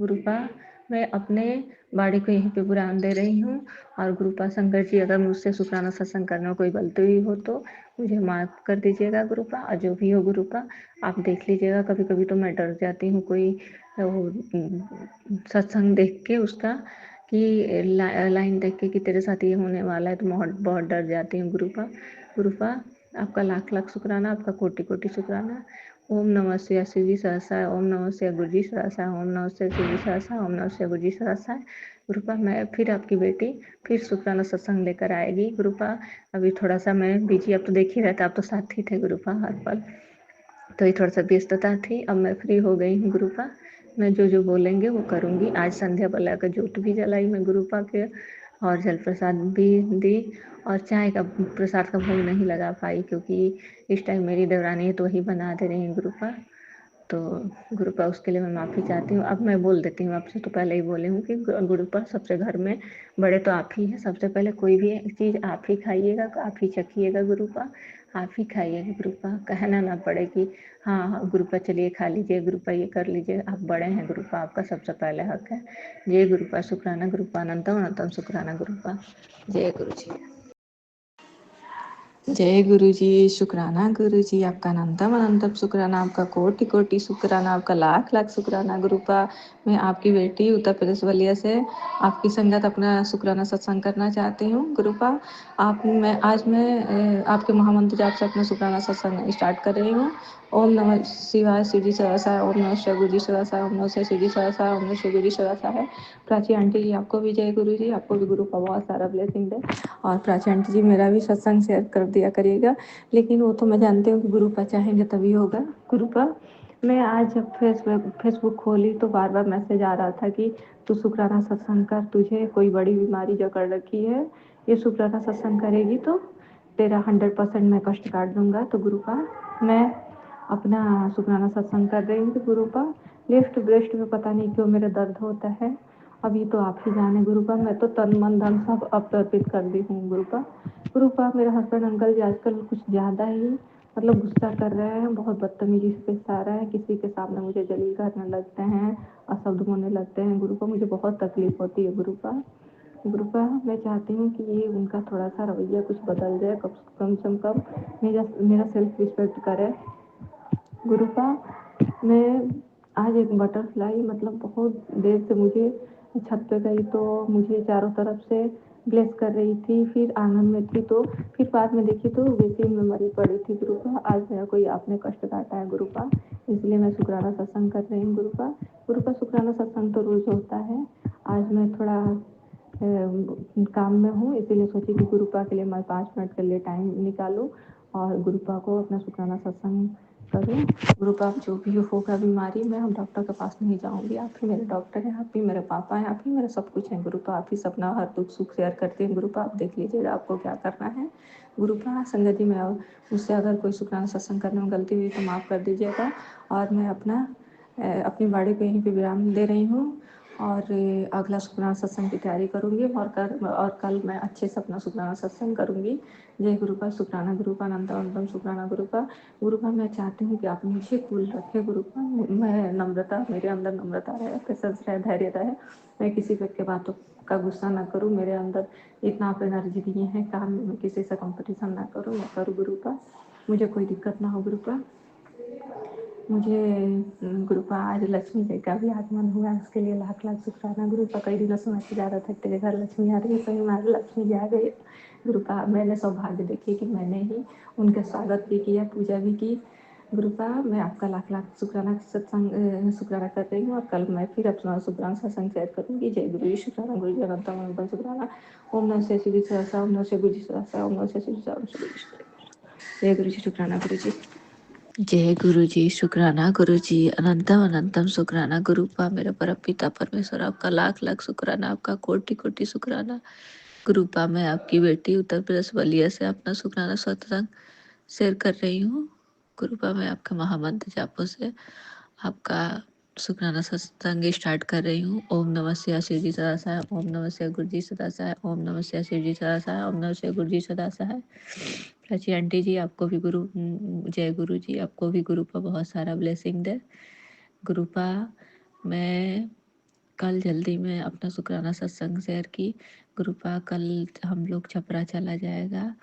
गुरुपा। मैं अपने बॉडी को यहीं पे बुरान दे रही हूँ। और गुरुपा शंकर जी, अगर मुझसे शुक्राना सत्संग करने में कोई गलती हुई हो तो मुझे माफ़ कर दीजिएगा गुरुपा। और जो भी हो गुरुपा आप देख लीजिएगा। कभी कभी तो मैं डर जाती हूँ कोई सत्संग देख के उसका, कि लाइन देख के कि तेरे साथ ये होने वाला है, तो बहुत बहुत डर जाती हूँ गुरुपा। गुरुपा आपका लाख लाख शुक्राना, आपका कोटि कोटि शुक्राना। ओम नमः शिवाय शिव जी सहसा, ओम नमः शिवाय गुरु जी सहसा, ओम नमः शिवाय शिव जी सहसा, ओम नमः शिवाय गुरु जी सहसा। गुरुपा मैं फिर आपकी बेटी फिर शुक्राना सत्संग लेकर आएगी गुरुपा। अभी थोड़ा सा मैं बिजी, अब तो देख ही रहता, आप तो साथ ही थे गुरुपा हर पल, तो ये थोड़ा सा व्यस्तता थी। अब मैं फ्री हो गई हूँ गुरुपा। मैं जो जो बोलेंगे वो करूँगी। आज संध्या बला का ज्योत भी जलाई मैं गुरुपा के, और जल प्रसाद भी दी, और चाय का प्रसाद का भोग नहीं लगा पाई, क्योंकि इस टाइम मेरी देवरानी है तो वही बना दे रही है गुरुपा। तो गुरुपा उसके लिए मैं माफ़ी चाहती हूँ। अब मैं बोल देती हूँ, आपसे तो पहले ही बोली हूँ कि गुरुपा सबसे घर में बड़े तो आप ही हैं। सबसे पहले कोई भी चीज़ आप ही खाइएगा, आप ही चखिएगा गुरुपा, आप ही खाइएगा गुरुपा। कहना ना पड़े कि हाँ हाँ गुरुपा चलिए खा लीजिए, गुरुपा ये कर लीजिए। आप बड़े हैं गुरुपा, आपका सबसे पहले हक है। जय गुरुपा शुक्राना गुरुपा, अनंतम अनंतम शुक्राना गुरुपा। जय गुरु जी। जय गुरु जी, शुक्राना गुरु जी, आपका अनंतम अनंतम शुक्राना, आपका कोटि कोटि शुक्राना, आपका लाख लाख शुक्राना गुरुपा। मैं आपकी बेटी उत्तर प्रदेश बलिया से आपकी संगत अपना शुक्राना सत्संग करना चाहती हूँ गुरुपा। आज मैं आपके महामंत्र जाप से अपना शुक्राना सत्संग स्टार्ट कर रही हूँ। ओम नमः शिवाय, शिव जी सवासाय, ओम नमः शिवाय, गुरु जी सवासाय, ओम नमः शिवाय, शिव जी सवासाय, ओम नमः शिवाय, गुरु जी सवासाय। प्राची आंटी जी, आपको भी जय गुरु जी, आपको भी गुरु का बहुत सारा ब्लेसिंग दे। और प्राची आंटी जी, मेरा भी सत्संग शेयर कर दिया करिएगा, लेकिन वो तो मैं जानती हूँ कि गुरु का चाहेंगे तभी होगा। गुरु का मैं आज जब फेसबुक खोली तो बार बार मैसेज आ रहा था कि तू शुक्राना सत्संग कर, तुझे कोई बड़ी बीमारी जकड़ रखी है, ये शुक्राना सत्संग करेगी तो तेरा 100% मैं कष्ट काट दूंगा। तो गुरु का मैं अपना शुक्राना सत्संग कर रही हूँ। गुरु का लेफ्ट ब्रेस्ट में पता नहीं क्यों मेरा दर्द होता है, अभी तो आप ही जाने गुरु का। मैं तो तन मन धन सब अर्पित कर दी हूँ गुरु का। गुरु का मेरे हस्बैंड अंकल जी आजकल कुछ ज़्यादा ही मतलब गुस्सा कर रहे हैं, बहुत बदतमीजी से पेश आ रहे हैं, किसी के सामने मुझे जलील करने लगते हैं, अशब्द बोलने लगते हैं गुरु को। मुझे बहुत तकलीफ होती है गुरु का। गुरु का मैं चाहती हूँ कि ये उनका थोड़ा सा रवैया कुछ बदल जाए, कम से कम मेरा मेरा सेल्फ रिस्पेक्ट करे गुरु का। मैं आज एक बटरफ्लाई मतलब बहुत देर से मुझे छत पे गई तो मुझे चारों तरफ से ब्लेस कर रही थी, फिर आंगन में थी तो फिर बाद में देखी तो बेसिन में मरी पड़ी थी गुरु का। आज मेरा कोई आपने कष्ट काटा है गुरु का, इसलिए मैं शुक्राना सत्संग कर रही हूँ गुरु का। गुरु का शुक्राना सत्संग तो रोज होता है, आज मैं थोड़ा काम में हूँ, इसीलिए सोची कि गुरुपा के लिए मैं 5 मिनट के लिए टाइम निकालूं और गुरुपा को अपना शुक्राना सत्संग करूँ। गुरुपा जो भी होगा बीमारी, मैं हम डॉक्टर के पास नहीं जाऊँगी, आप ही मेरे डॉक्टर हैं, आप ही मेरे पापा हैं, आप ही मेरा सब कुछ है गुरुपा। आप ही अपना हर दुख सुख शेयर करते हैं गुरुपा, आप देख लीजिएगा आपको क्या करना है गुरुपा। संगत जी, मैं मुझसे अगर कोई शुक्राना सत्संग करने में गलती हुई तो माफ़ कर दीजिएगा। और मैं अपनी बाड़ी पे यहीं पे विराम दे रही हूँ और अगला शुक्राना सत्संग की तैयारी करूँगी और कल मैं अच्छे से अपना शुक्राना सत्संग करूँगी। जय गुरु का शुक्राना, गुरु का अनंतम अनंतम शुक्राना गुरु का। गुरु का मैं चाहती हूँ कि आप मुझे कूल रखे गुरु का। मैं नम्रता, मेरे अंदर नम्रता रहे, पेशेंस रहे, धैर्य रहे, मैं किसी व्यक्ति के बातों का गुस्सा ना करूँ, मेरे अंदर इतना आप एनर्जी दिए हैं, काम में मैं किसी से कंपटीशन ना करूँ, मैं करूँ गुरु का, मुझे कोई दिक्कत ना हो गुरु का। मुझे गुरुपा आज लक्ष्मी जी का भी आगमन हुआ, उसके लिए लाख लाख शुक्राना गुरुपा। कई दिनों से मैसेज आ रहा था तेरे घर लक्ष्मी आ रही है, सही में लक्ष्मी जी आ गई गुरुपा। मैंने सौभाग्य देखी कि मैंने ही उनके स्वागत भी किया, पूजा भी की गुरुपा। मैं आपका लाख लाख शुक्राना सत्संग शुक्राना कर रही हूँ और कल मैं फिर अपना शुक्राना सत्संग शेयर करूँगी। जय गुरु जी, शुक्राना गुरु जी, अनंतम अनंतम शुक्राना। ओम नमः शिवाय, शिव जी सहस्रा, ओम नमः शिवाय, गुरु जी सहस्रा, ओम नमः शिवाय, शिव जी सहस्रा, ओम शिव जी सहस्रा। जय गुरु जी, शुक्राना गुरु जी। जय गुरु जी, शुक्राना गुरु जी, अनंतम अनंतम शुक्राना गुरुपा। मेरे परम पिता परमेश्वर, आपका लाख लाख शुक्राना, आपका कोटि कोटि शुक्राना गुरुपा। मैं आपकी बेटी उत्तर प्रदेश बलिया से अपना शुक्राना सत्संग शेयर कर रही हूँ गुरुपा। मैं आपके महामंत्र जापों से आपका शुक्राना सत्संग स्टार्ट कर रही हूँ। ओम नमः शिवाय, शिव जी सदा सहाय, ओम नमः शिवाय, गुरु जी सदा सहाय, ओम नमः शिवाय, शिव जी सदा सहाय, ओम नमः शिवाय, गुरु जी सदा सहाय। प्राची आंटी जी, आपको भी जय गुरु जी, आपको भी गुरु का बहुत सारा ब्लेसिंग दे गुरुपा। मैं कल जल्दी में अपना शुक्राना सत्संग शेयर की गुरुपा। कल हम लोग छपरा चला जाएगा।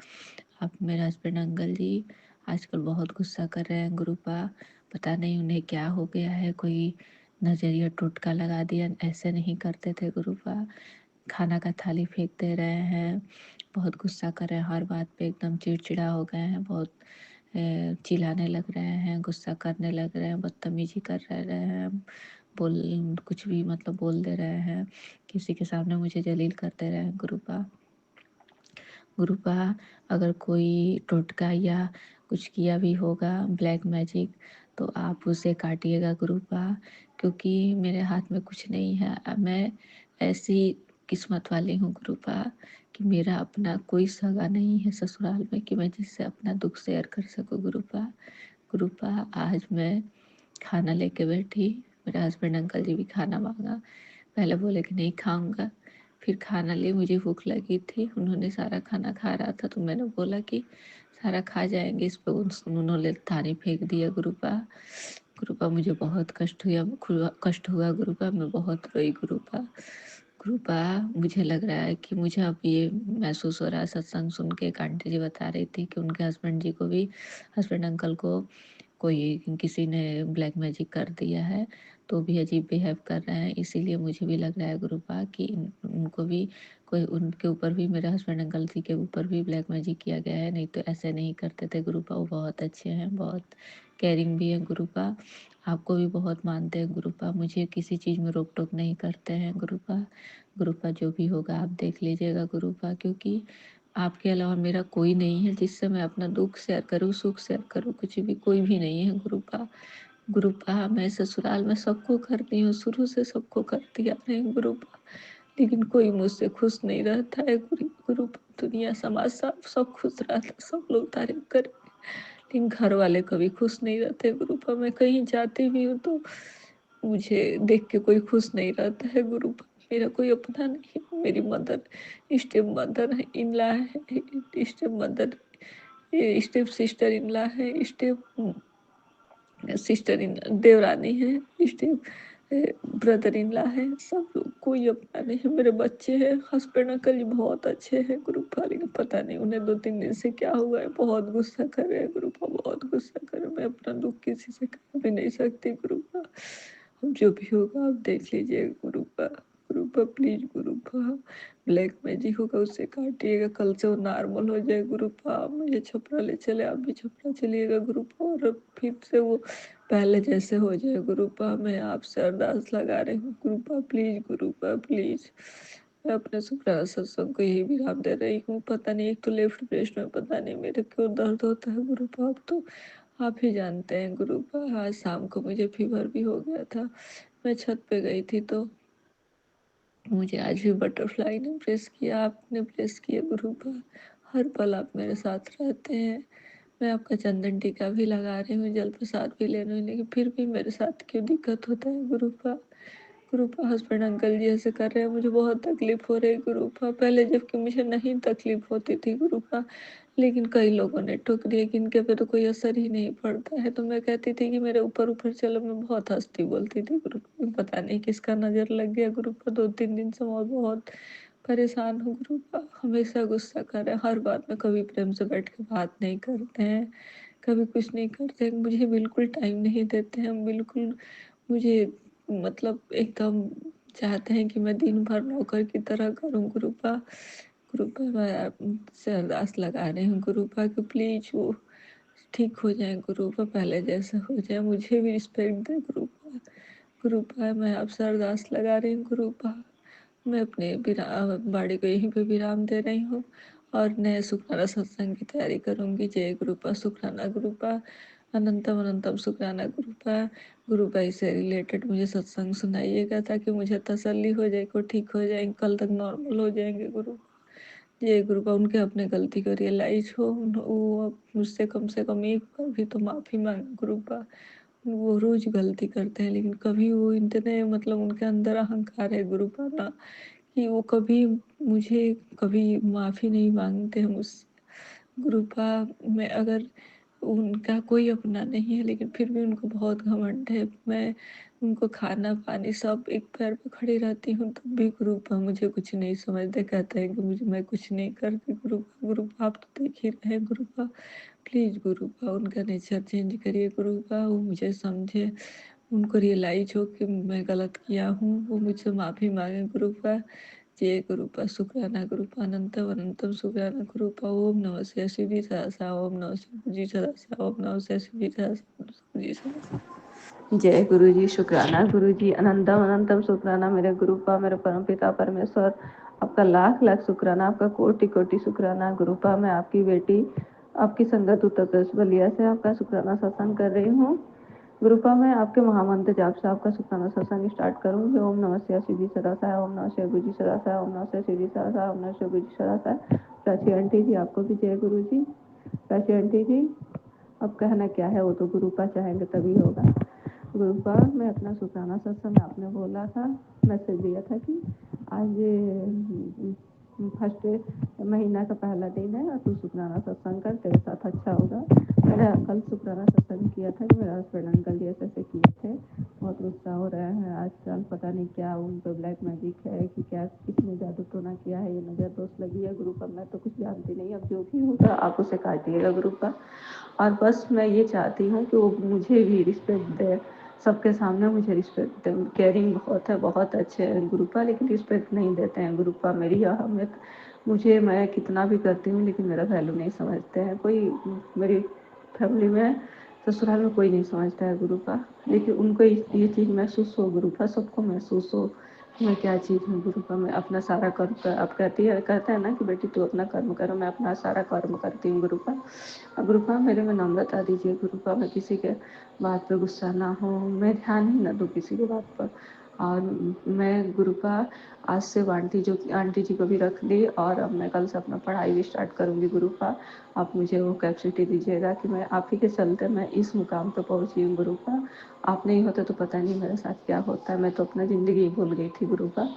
आप मेरे हस्बैंड अंकल जी आजकल बहुत गुस्सा कर रहे हैं गुरुपा, पता नहीं उन्हें क्या हो गया है, कोई नजरिया टोटका लगा दिया, ऐसे नहीं करते थे गुरुपा। खाना का थाली फेंक दे रहे हैं, बहुत गुस्सा कर रहे हैं, हर बात पे एकदम चिड़चिड़ा हो गए हैं, बहुत चिल्लाने लग रहे हैं, गुस्सा करने लग रहे हैं, बदतमीजी कर रहे हैं, कुछ भी मतलब बोल दे रहे हैं, किसी के सामने मुझे जलील कर दे रहे हैं गुरुपा। गुरुपा, अगर कोई टोटका या कुछ किया भी होगा ब्लैक मैजिक तो आप उसे काटिएगा गुरुपा, क्योंकि मेरे हाथ में कुछ नहीं है। मैं ऐसी किस्मत वाली हूँ गुरुपा कि मेरा अपना कोई सगा नहीं है ससुराल में कि मैं जिससे अपना दुख शेयर कर सकूँ गुरुपा। गुरुपा, आज मैं खाना लेके बैठी, मेरे हस्बैंड अंकल जी भी खाना मांगा, पहले बोले कि नहीं खाऊंगा, फिर खाना ली, मुझे भूख लगी थी, उन्होंने सारा खाना खा रहा था तो मैंने बोला कि सारा खा जाएंगे, इस पर उन्होंने थाली फेंक दिया गुरुपा। गुरुपा, मुझे बहुत कष्ट हुआ गुरुपा, मैं बहुत रोई गुरुपा। कृपा मुझे लग रहा है कि मुझे अब ये महसूस हो रहा है सत्संग सुन के। एक आंटी जी बता रही थी कि उनके हस्बैंड जी को भी, हस्बैंड अंकल को कोई किसी ने ब्लैक मैजिक कर दिया है, तो भी अजीब बिहेव कर रहे हैं। इसीलिए मुझे भी लग रहा है गुरुपा कि उनको भी कोई, उनके ऊपर भी, मेरे हस्बैंड अंकल जी के ऊपर भी ब्लैक मैजिक किया गया है। नहीं तो ऐसे नहीं करते थे गुरुपा, वो बहुत अच्छे हैं, बहुत केयरिंग भी है गुरुपा। आपको भी बहुत मानते हैं गुरुपा, मुझे किसी चीज़ में रोक टोक नहीं करते हैं गुरुपा। गुरुपा जो भी होगा आप देख लीजिएगा गुरुपा, क्योंकि आपके अलावा मेरा कोई नहीं है जिससे मैं अपना दुख शेयर करूँ, सुख शेयर करूँ, कुछ भी कोई भी नहीं है गुरुपा। गुरुपा मैं ससुराल में सबको करती हूँ, शुरू से सबको करती आ रही हूँ गुरुपा, लेकिन कोई मुझसे खुश नहीं रहता है गुरुपा। दुनिया समाज सब खुश रहता, सब लोग तारीफ करे, लेकिन घर वाले कभी खुश नहीं रहते गुरुपा। मैं कहीं जाती भी हूँ तो मुझे देख के कोई खुश नहीं रहता है गुरुपा। मेरा कोई अपना नहीं है, मेरी मदर, स्टेप मदर है, इनला है, स्टेप मदर, स्टेप सिस्टर इनला है, स्टेप सिस्टर इन देवरानी है, स्टेप ब्रदर इन लॉ है, सब लोग, कोई अपना नहीं है। मेरे बच्चे हैं, हस्बैंड अंकल जी बहुत अच्छे हैं गुरुपा, लेकिन पता नहीं उन्हें 2-3 दिन से क्या हुआ है, बहुत गुस्सा कर रहे हैं गुरुपा, बहुत गुस्सा कर रहे हैं। मैं अपना दुख किसी से कह भी नहीं सकती गुरुपा। अब जो भी होगा आप देख लीजिए गुरुपा। गुरुपा प्लीज गुरुपा, ब्लैक मैजिक होगा उससे काटिएगा, कल से वो नॉर्मल हो जाए गुरुपा। आप मुझे छपरा ले चले, आप भी छपरा चलिएगा गुरुपा, और फिर से वो पहले जैसे हो जाए गुरुपा। मैं आपसे अरदास लगा रही हूँ गुरुपा, प्लीज गुरुपा प्लीज। मैं अपने शुक्राना सत्संग को यही विराम दे रही हूँ। पता नहीं, एक तो लेफ्ट ब्रेस्ट में पता नहीं मेरे क्यों दर्द होता है गुरुपा, अब तो आप ही जानते हैं गुरुपा। आज शाम को मुझे फीवर भी हो गया था, मैं छत पे गई थी तो मुझे आज भी बटरफ्लाई ने प्रेस किया, आपने प्रेस किया गुरुपा। हर पल आप मेरे साथ रहते हैं। मैं आपका चंदन टीका भी लगा रही हूँ, जल प्रसाद भी ले रही हूँ, लेकिन फिर भी मेरे साथ क्यों दिक्कत होता है गुरुपा। गुरुपा हस्बैंड अंकल जी ऐसे कर रहे हैं, मुझे बहुत तकलीफ हो रही है गुरुपा। पहले जबकि मुझे नहीं तकलीफ होती थी गुरुपा, लेकिन कई लोगों ने ठुक दिया कि इनके पे तो कोई असर ही नहीं पड़ता है। तो मैं कहती थी कि मेरे ऊपर ऊपर चलो, मैं बहुत हंसती बोलती थी गुरुपा। पता नहीं किसका नजर लग गया गुरुपा, 2-3 दिन से मैं बहुत परेशान हूँ गुरुपा। हमेशा गुस्सा कर रहे हैं हर बात में, कभी प्रेम से बैठ के बात नहीं करते हैं, कभी कुछ नहीं करते हैं, मुझे बिल्कुल टाइम नहीं देते हैं बिल्कुल। मुझे मतलब एकदम चाहते हैं कि मैं दिन भर नौकर की तरह करूँ गुरुपा। गुरुपा मैं आपसे अरदास लगा रही हूँ गुरुपा कि प्लीज वो ठीक हो जाए गुरुपा, पहले जैसा हो जाए, मुझे भी रिस्पेक्ट दे गुरुपा। गुरुपा मैं आपसे अरदास लगा रही हूँ गुरुपा। मैं अपने बाड़ी को यहीं पे विराम दे रही हूँ और नए शुक्राना सत्संग की तैयारी करूँगी। जय गुरुपा, शुक्राना गुरुपा, अनंतम अनंतम शुक्राना गुरुपा। गुरुपा इससे रिलेटेड मुझे सत्संग सुनाइएगा ताकि मुझे तसल्ली हो जाए, को ठीक हो जाएंगे, कल तक नॉर्मल हो जाएंगे गुरुपा। जय गुरुपा, उनके अपने गलती को रियलाइज हो, वो मुझसे कम से कम एक बार भी तो माफ़ी मांगे गुरुपा। वो रोज गलती करते हैं, लेकिन कभी वो इतने मतलब उनके अंदर अहंकार है गुरुपा ना, कि वो कभी मुझे कभी माफ़ी नहीं मांगते हैं मुझसे गुरुपा। मैं अगर, उनका कोई अपना नहीं है लेकिन फिर भी उनको बहुत घमंड है। मैं उनको खाना पानी सब एक पैर पे खड़ी रहती हूँ तब भी गुरुपा मुझे कुछ नहीं समझते, कहते हैं कि मुझे, मैं कुछ नहीं करती गुरुपा। गुरुपा आप तो देख ही रहे हैं गुरुपा, प्लीज़ गुरुपा उनका नेचर चेंज करिए गुरुपा, वो मुझे समझे, उनको रियलाइज हो कि मैं गलत किया हूँ, वो मुझसे माफ़ी मांगे गुरुपा। जय गुरुपा, शुक्राना गुरुपा, अनंतम अनंतम शुक्राना गुरुपा। ओम नमः शिवाय, शिव जी सहसा, ओम नमः शिव जी सहसा, ओम नमः शिवाय, शिव जी सहसा, शिव जी सहसा। जय गुरु जी, शुक्राना गुरु जी, अनंतम अनंतम शुक्राना मेरे गुरुपा, मेरे परम पिता परमेश्वर, आपका लाख लाख शुक्राना, आपका कोटि कोटि शुक्राना गुरुपा। मैं आपकी बेटी, आपकी संगत उत्तर प्रदेश बलिया से आपका शुक्राना सत्संग कर रही हूँ गुरुपा। मैं आपके महामंत्र जाप से आपका शुक्राना सत्संग स्टार्ट करूंगी। ओम नमः शिवाय, शिव जी सदासाय, ओम नमः शिवाय, गुरु जी सदासाय, ओम नमः शिवाय, शिव जी सदासाय, ओम नमः शिवाय, गुरु जी सदासाय। प्राची आंटी जी आपको भी जय गुरु जी। प्राची आंटी जी, अब कहना क्या है वो तो गुरुपा चाहेंगे तभी होगा गुरुपा। मैं अपना शुक्राना सत्संग, आपने बोला था, मैसेज दिया था कि आज फर्स्ट महीना का पहला दिन है और तू शुक्राना सत्संग कर, तेरे साथ अच्छा होगा। मैंने कल शुक्राना सत्संग किया था कि मेरे हस्बैंड अंकल जी ऐसे ऐसे किए थे, बहुत गुस्सा हो रहे हैं आजकल, पता नहीं क्या उन पर ब्लैक मैजिक है कि क्या, किसने जादू टोना किया है, ये नज़र दोस्त लगी है गुरु पर, मैं तो कुछ जानती नहीं, अब जो भी होगा आप उसे काटिएगा गुरु पर। और बस मैं ये चाहती हूँ कि वो मुझे भी रिस्पेक्ट दे, सबके सामने मुझे रिस्पेक्ट दे। केयरिंग बहुत है, बहुत अच्छे हैं गुरुपा, लेकिन रिस्पेक्ट नहीं देते हैं गुरुपा। मेरी अहमियत, मुझे, मैं कितना भी करती हूँ लेकिन मेरा वैल्यू नहीं समझते हैं कोई। मेरी फैमिली में, ससुराल में कोई नहीं समझता है गुरुपा, लेकिन उनको ये चीज़ महसूस हो गुरुपा, सबको महसूस हो कि मैं क्या चीज़ हूँ गुरुपा। मैं अपना सारा कर्म कर, अब कहते हैं ना कि बेटी तू अपना कर्म करो, मैं अपना सारा कर्म करती हूँ गुरुपा। गुरुपा मेरे में नम्रता दीजिए गुरुपा, मैं किसी के बात पे गुस्सा ना हो, मैं ध्यान ही ना दूँ किसी की बात पर। और मैं गुरुपा आज से आंटी जी को भी रख ली, और अब मैं कल से अपना पढ़ाई भी स्टार्ट करूँगी गुरुपा। आप मुझे वो कैपेसिटी दीजिएगा कि मैं आप ही के चलते मैं इस मुकाम पे पहुँची हूँ गुरुपा। आप नहीं होते तो पता नहीं मेरे साथ क्या होता है, मैं तो अपना ज़िंदगी भूल गई थी गुरुपा।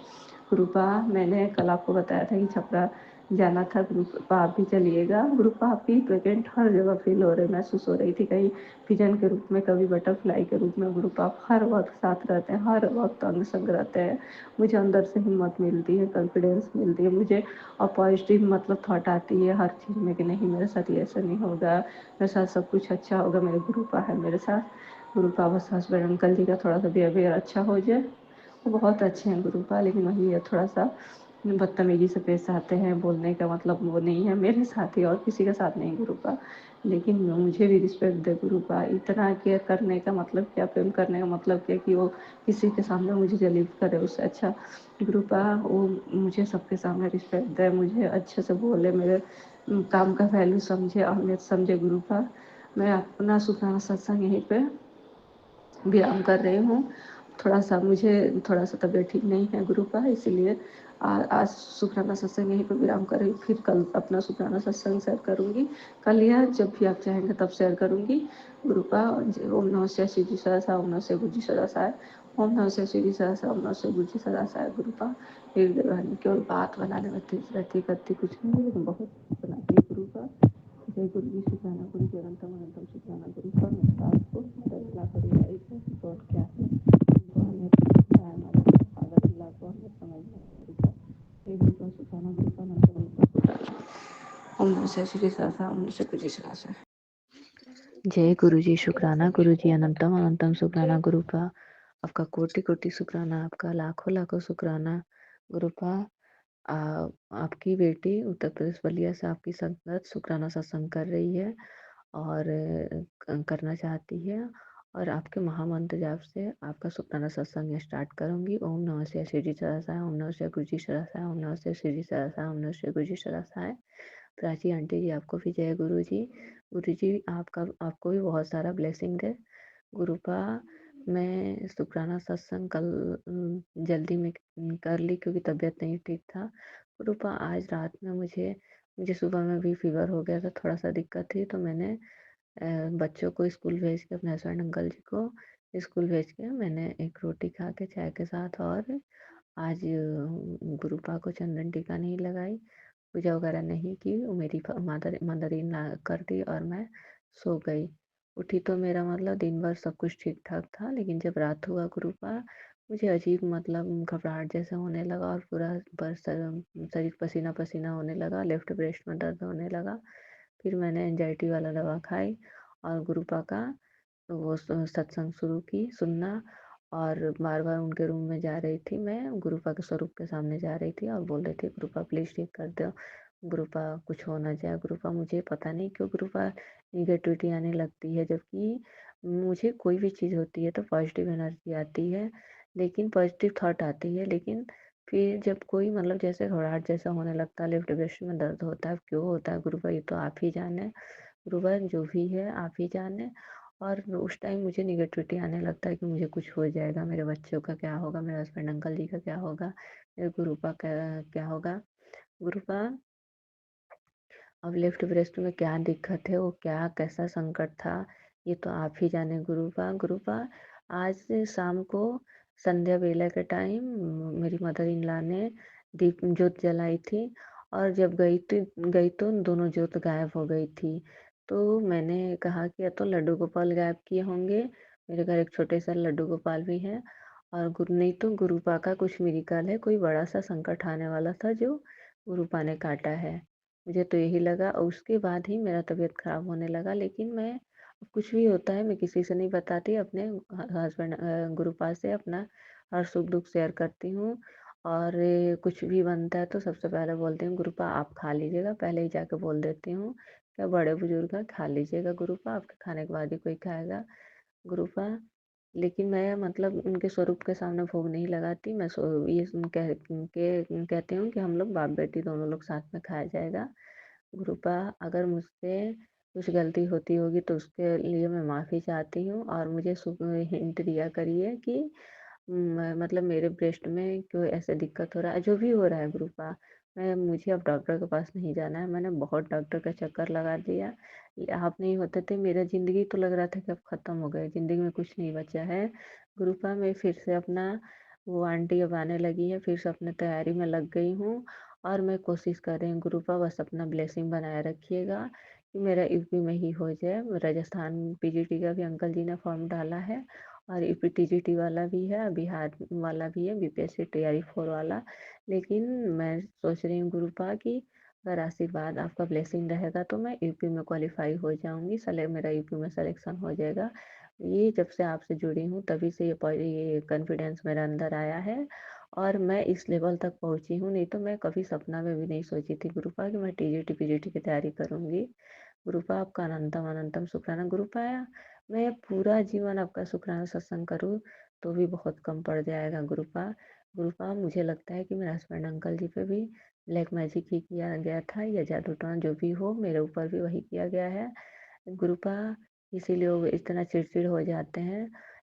गुरुपा मैंने कल आपको बताया था कि छपरा जाना था गुरुपा, आप भी चलिएगा गुरुपा। आपकी प्रेजेंट हर जगह फील हो रही, महसूस हो रही थी, कहीं पिजन के रूप में, कभी बटरफ्लाई के रूप में गुरुपा आप हर वक्त साथ रहते हैं, हर वक्त अंग संग रहते हैं। मुझे अंदर से हिम्मत मिलती है, कॉन्फिडेंस मिलती है मुझे, और पॉजिटिव मतलब थॉट आती है हर चीज़ में कि नहीं मेरे साथ ये ऐसा नहीं होगा, मेरे साथ सब कुछ अच्छा होगा, मेरे गुरुपा है मेरे साथ। गुरुपा बस हस्बैंड अंकल जी का थोड़ा सा बिहेवियर अच्छा हो जाए, वो बहुत अच्छे हैं गुरुपा, लेकिन वही है थोड़ा सा बदतमीजी से पेश आते हैं, बोलने का मतलब वो नहीं है मेरे साथ ही, और किसी के साथ नहीं गुरुपा। लेकिन मुझे भी रिस्पेक्ट दे गुरुपा। इतना केयर करने का मतलब क्या, प्रेम करने का मतलब क्या कि वो किसी के सामने मुझे जलील करे, उससे अच्छा गुरुपा वो मुझे सबके सामने रिस्पेक्ट दे, मुझे अच्छे से बोले, मेरे काम का वैल्यू समझे, अहमियत समझे गुरुपा। मैं अपना शुक्राना सत्संग यहीं पे विराम कर रही हूँ। थोड़ा सा मुझे थोड़ा सा तबीयत ठीक नहीं है गुरुपा, इसीलिए आज शुक्राना सत्संग यहीं पर विराम कर रही हूँ। फिर कल अपना शुक्राना सत्संग शेयर करूँगी, कल या जब भी आप चाहेंगे तब शेयर करूँगी गुरुपा। ओम नमः शिवाय, शिव जी सदा साय, ओम नमः शिवाय, गुरु जी सदा साय, ओम नमः शिवाय, शिव जी सदा साय, ओम नमः शिवाय, गुरु जी सदा साय गुरुपा। एक बहन केवल बात बनाने में तेज रहती, करती कुछ नहीं है, लेकिन बहुत बनाती है गुरुपा। जय गुरु जी, शुक्राना गुरु जी, अनंतम अनंतम शुक्राना गुरुपा। मेरे सास को फैसला करूँगा इसे गॉड क्या है, उनको हमें क्या है, हमारे फादर अल्लाह को हमें समझना है गुरुपा। जय गुरुपा, शुक्राना गुरुपा, अनंतम अनंतम शुक्राना। ओम नमः शिवाय, श्री सासा, ओम नमः शिवाय, गुरु जी सासा। जय गुरु जी, शुक्राना गुरु जी, अनंतम अनंतम शुक्राना गुरुपा। आपका कोटि कोटि शुक्राना, आपका लाखों लाखों शुक्राना गुरुपा। आपकी बेटी उत्तर प्रदेश बलिया से आपकी संगत शुक्राना सत्संग कर रही है और करना चाहती है, और आपके महामंत्र जाप से आपका शुक्राना सत्संग स्टार्ट करूंगी। ओम नमः शिवाय, श्री जी सदासाय, ओम नमः शिवाय, गुरु जी सदासाय, ओम नमः शिवाय, श्री जी सदासाय, ओम नमः शिवाय, गुरु जी सदासाय। प्राची आंटी जी आपको भी जय गुरु जी। गुरु जी आपको भी बहुत सारा ब्लेसिंग दे गुरुपा। मैं शुक्राना सत्संग कल जल्दी में कर ली क्योंकि तबीयत नहीं ठीक था गुरुपा। आज रात में मुझे सुबह में भी फीवर हो गया था, थोड़ा सा दिक्कत थी, तो मैंने बच्चों को स्कूल भेज के, अपने हस्बैंड अंकल जी को स्कूल भेज के मैंने एक रोटी खा के चाय के साथ, और आज गुरुपा को चंदन टीका नहीं लगाई, पूजा वगैरह नहीं की, वो मेरी मदर इन लॉ कर दी, और मैं सो गई। उठी तो मेरा मतलब दिन भर सब कुछ ठीक ठाक था, लेकिन जब रात हुआ गुरुपा मुझे अजीब मतलब घबराहट जैसा होने लगा, और पूरा शरीर पसीना पसीना होने लगा, लेफ्ट ब्रेस्ट में दर्द होने लगा। फिर मैंने एंजाइटी वाला दवा खाई और गुरुपा का वो सत्संग शुरू की सुनना, और बार बार उनके रूम में जा रही थी, मैं गुरुपा के स्वरूप के सामने जा रही थी और बोल रही थी गुरुपा प्लीज़ ठीक कर दो, गुरुपा कुछ हो ना जाए गुरुपा। मुझे पता नहीं क्यों गुरुपा निगेटिविटी आने लगती है, जबकि मुझे कोई भी चीज़ होती है तो पॉजिटिव एनर्जी आती है, लेकिन पॉजिटिव थॉट आती है, लेकिन फिर जब कोई मतलब जैसे घबराहट जैसा होने लगता है, लेफ्ट ब्रेस्ट में दर्द होता है, क्यों होता है गुरुपा ये तो आप ही जाने, गुरुपा जो भी है आप ही जाने। और उस टाइम मुझे निगेटिविटी आने लगता है कि मुझे कुछ हो जाएगा, मेरे बच्चों का क्या होगा, मेरे हस्बैंड अंकल जी का क्या होगा, मेरे गुरुपा का क्या होगा गुरुपा। अब लेफ्ट ब्रेस्ट में क्या दिक्कत है, वो क्या कैसा संकट था, ये तो आप ही जाने गुरुपा। गुरुपा आज शाम को संध्या बेला के टाइम मेरी मदर इन लॉ ने दीप जोत जलाई थी, और जब गई तो दोनों जोत गायब हो गई थी। तो मैंने कहा कि या तो लड्डू गोपाल गायब किए होंगे, मेरे घर एक छोटे से लड्डू गोपाल भी हैं, और नहीं तो गुरुपा का कुछ मिरेकल है, कोई बड़ा सा संकट आने वाला था जो गुरुपा ने काटा है। मुझे तो यही लगा, और उसके बाद ही मेरा तबीयत खराब होने लगा। लेकिन मैं, कुछ भी होता है मैं किसी से नहीं बताती, अपने हस्बैंड गुरुपा से अपना हर सुख दुख शेयर करती हूँ। और कुछ भी बनता है तो सबसे पहले बोलती हूँ, गुरुपा आप खा लीजिएगा, पहले ही जाके बोल देती हूँ, क्या बड़े बुजुर्ग हैं, खा लीजिएगा गुरुपा, आपके खाने के बाद ही कोई खाएगा गुरुपा। लेकिन मैं मतलब उनके स्वरूप के सामने भोग नहीं लगाती, मैं ये कहती हूँ कि हम लोग बाप बेटी दोनों लोग साथ में खाया जाएगा। गुरुपा, अगर मुझसे कुछ गलती होती होगी तो उसके लिए मैं माफ़ी चाहती हूँ, और मुझे हिंट दिया करिए कि मतलब मेरे ब्रेस्ट में क्यों ऐसे दिक्कत हो रहा है, जो भी हो रहा है गुरुपा। मुझे अब डॉक्टर के पास नहीं जाना है, मैंने बहुत डॉक्टर का चक्कर लगा दिया। आप नहीं होते थे, मेरा ज़िंदगी तो लग रहा था कि अब ख़त्म हो गई, ज़िंदगी में कुछ नहीं बचा है। गुरुपा, मैं फिर से अपना, वो आंटी अब आने लगी है, फिर से अपने तैयारी में लग गई हूँ, और मैं कोशिश कर रही हूँ गुरुपा, बस अपना ब्लेसिंग बनाए रखिएगा कि मेरा यूपी में ही हो जाए। राजस्थान पीजीटी का भी अंकल जी ने फॉर्म डाला है, और यूपी टीजीटी वाला भी है, बिहार वाला भी है, बीपीएससी तैयारी 4 वाला। लेकिन मैं सोच रही हूँ गुरुपा कि अगर आशीर्वाद आपका ब्लेसिंग रहेगा तो मैं यूपी में क्वालिफाई हो जाऊंगी, मेरा यूपी में सिलेक्शन हो जाएगा। ये जब से आपसे जुड़ी हूँ तभी से ये कॉन्फिडेंस मेरे अंदर आया है, और मैं इस लेवल तक पहुँची हूँ, नहीं तो मैं कभी सपना में भी नहीं सोची थी गुरुपा कि मैं टीजीटी पीजीटी की तैयारी करूँगी। गुरुपा, आपका अनंतम अनंतम शुक्राना गुरुपा। मैं पूरा जीवन आपका शुक्राना सत्संग करूँ तो भी बहुत कम पड़ जाएगा गुरुपा। गुरुपा, मुझे लगता है कि मेरे हस्बैंड अंकल जी पे भी ब्लैक मैजिक ही किया गया था, या जादू टोना जो भी हो, मेरे ऊपर भी वही किया गया है गुरुपा। इसीलिए वो इतना चिड़चिड़ हो जाते हैं।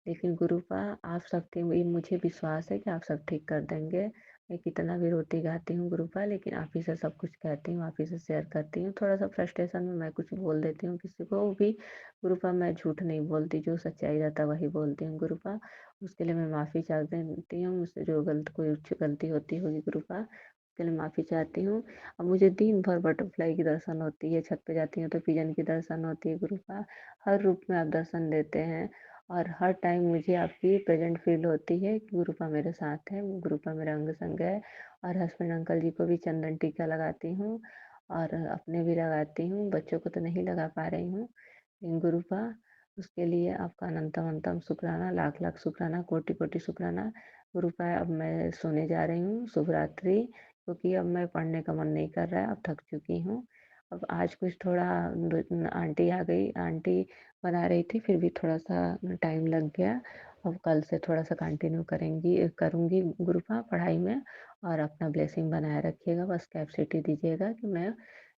लेकिन गुरुपा, आप सब ये मुझे विश्वास है कि आप सब ठीक कर देंगे। मैं कितना भी रोती गाती हूँ गुरुपा, लेकिन आप ही से सब कुछ कहती हूँ, आप ही से शेयर करती हूँ। थोड़ा सा फ्रस्ट्रेशन में मैं कुछ बोल देती हूँ किसी को, वो भी गुरुपा मैं झूठ नहीं बोलती, जो सच्चाई रहता है वही बोलती हूँ गुरुपा। उसके लिए मैं माफ़ी चाह देती हूँ, मुझसे जो कोई गलती होती होगी गुरुपा, उसके लिए माफ़ी चाहती हूँ। अब मुझे दिन भर बटरफ्लाई की दर्शन होती है, छत पे जाती हूँ तो पिजन की दर्शन होती है गुरुपा। हर रूप में आप दर्शन देते हैं, और हर टाइम मुझे आपकी प्रेजेंट फील होती है कि गुरुपा मेरे साथ है, गुरुपा मेरा अंग संग है। और हस्बैंड अंकल जी को भी चंदन टीका लगाती हूँ, और अपने भी लगाती हूँ, बच्चों को तो नहीं लगा पा रही हूँ। लेकिन गुरुपा, उसके लिए आपका अनंतम अनंतम शुक्राना, लाख लाख शुक्राना, कोटि कोटि शुक्राना गुरुपा। अब मैं सोने जा रही हूँ, शुभ रात्रि, क्योंकि अब मैं पढ़ने का मन नहीं कर रहा है, अब थक चुकी हूँ। अब आज कुछ थोड़ा आंटी आ गई, आंटी बना रही थी, फिर भी थोड़ा सा टाइम लग गया। अब कल से थोड़ा सा कंटिन्यू करूँगी गुरुपा पढ़ाई में। और अपना ब्लेसिंग बनाए रखिएगा, बस कैपेसिटी दीजिएगा कि मैं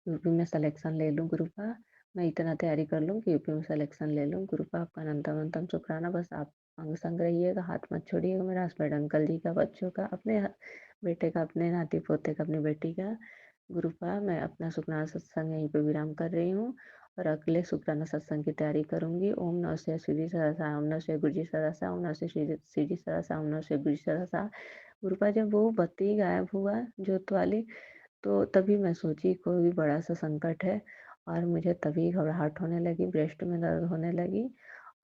यूपी में सिलेक्शन ले लूँ गुरुपा। मैं इतना तैयारी कर लूँ कि यूपी में सिलेक्शन ले लूँ गुरुपा। आपका अनंतम अनंतम शुक्राना, बस आप अंग संग रहिएगा, हाथ मत छोड़िएगा मेरा हस्बैंड अंकल जी का, बच्चों का, अपने बेटे का, अपने नाती पोते का, अपनी बेटी का। गुरुपा, मैं अपना शुक्राना सत्संग यहीं पे विराम कर रही हूँ, और अगले शुक्राना सत्संग की तैयारी करूंगी। ओम नमः शिवाय, श्री सदासा, ओम नमः शिवाय, गुरु जी सदासा, ओम नमः शिवाय, श्री जी सदासा, ओम नमः शिवाय, गुरु जी सदासा। गुरुपा, जब वो बत्ती गायब हुआ जोत वाली, तो तभी मैं सोची कोई बड़ा सा संकट है, और मुझे तभी घबराहट होने लगी, ब्रेस्ट में दर्द होने लगी,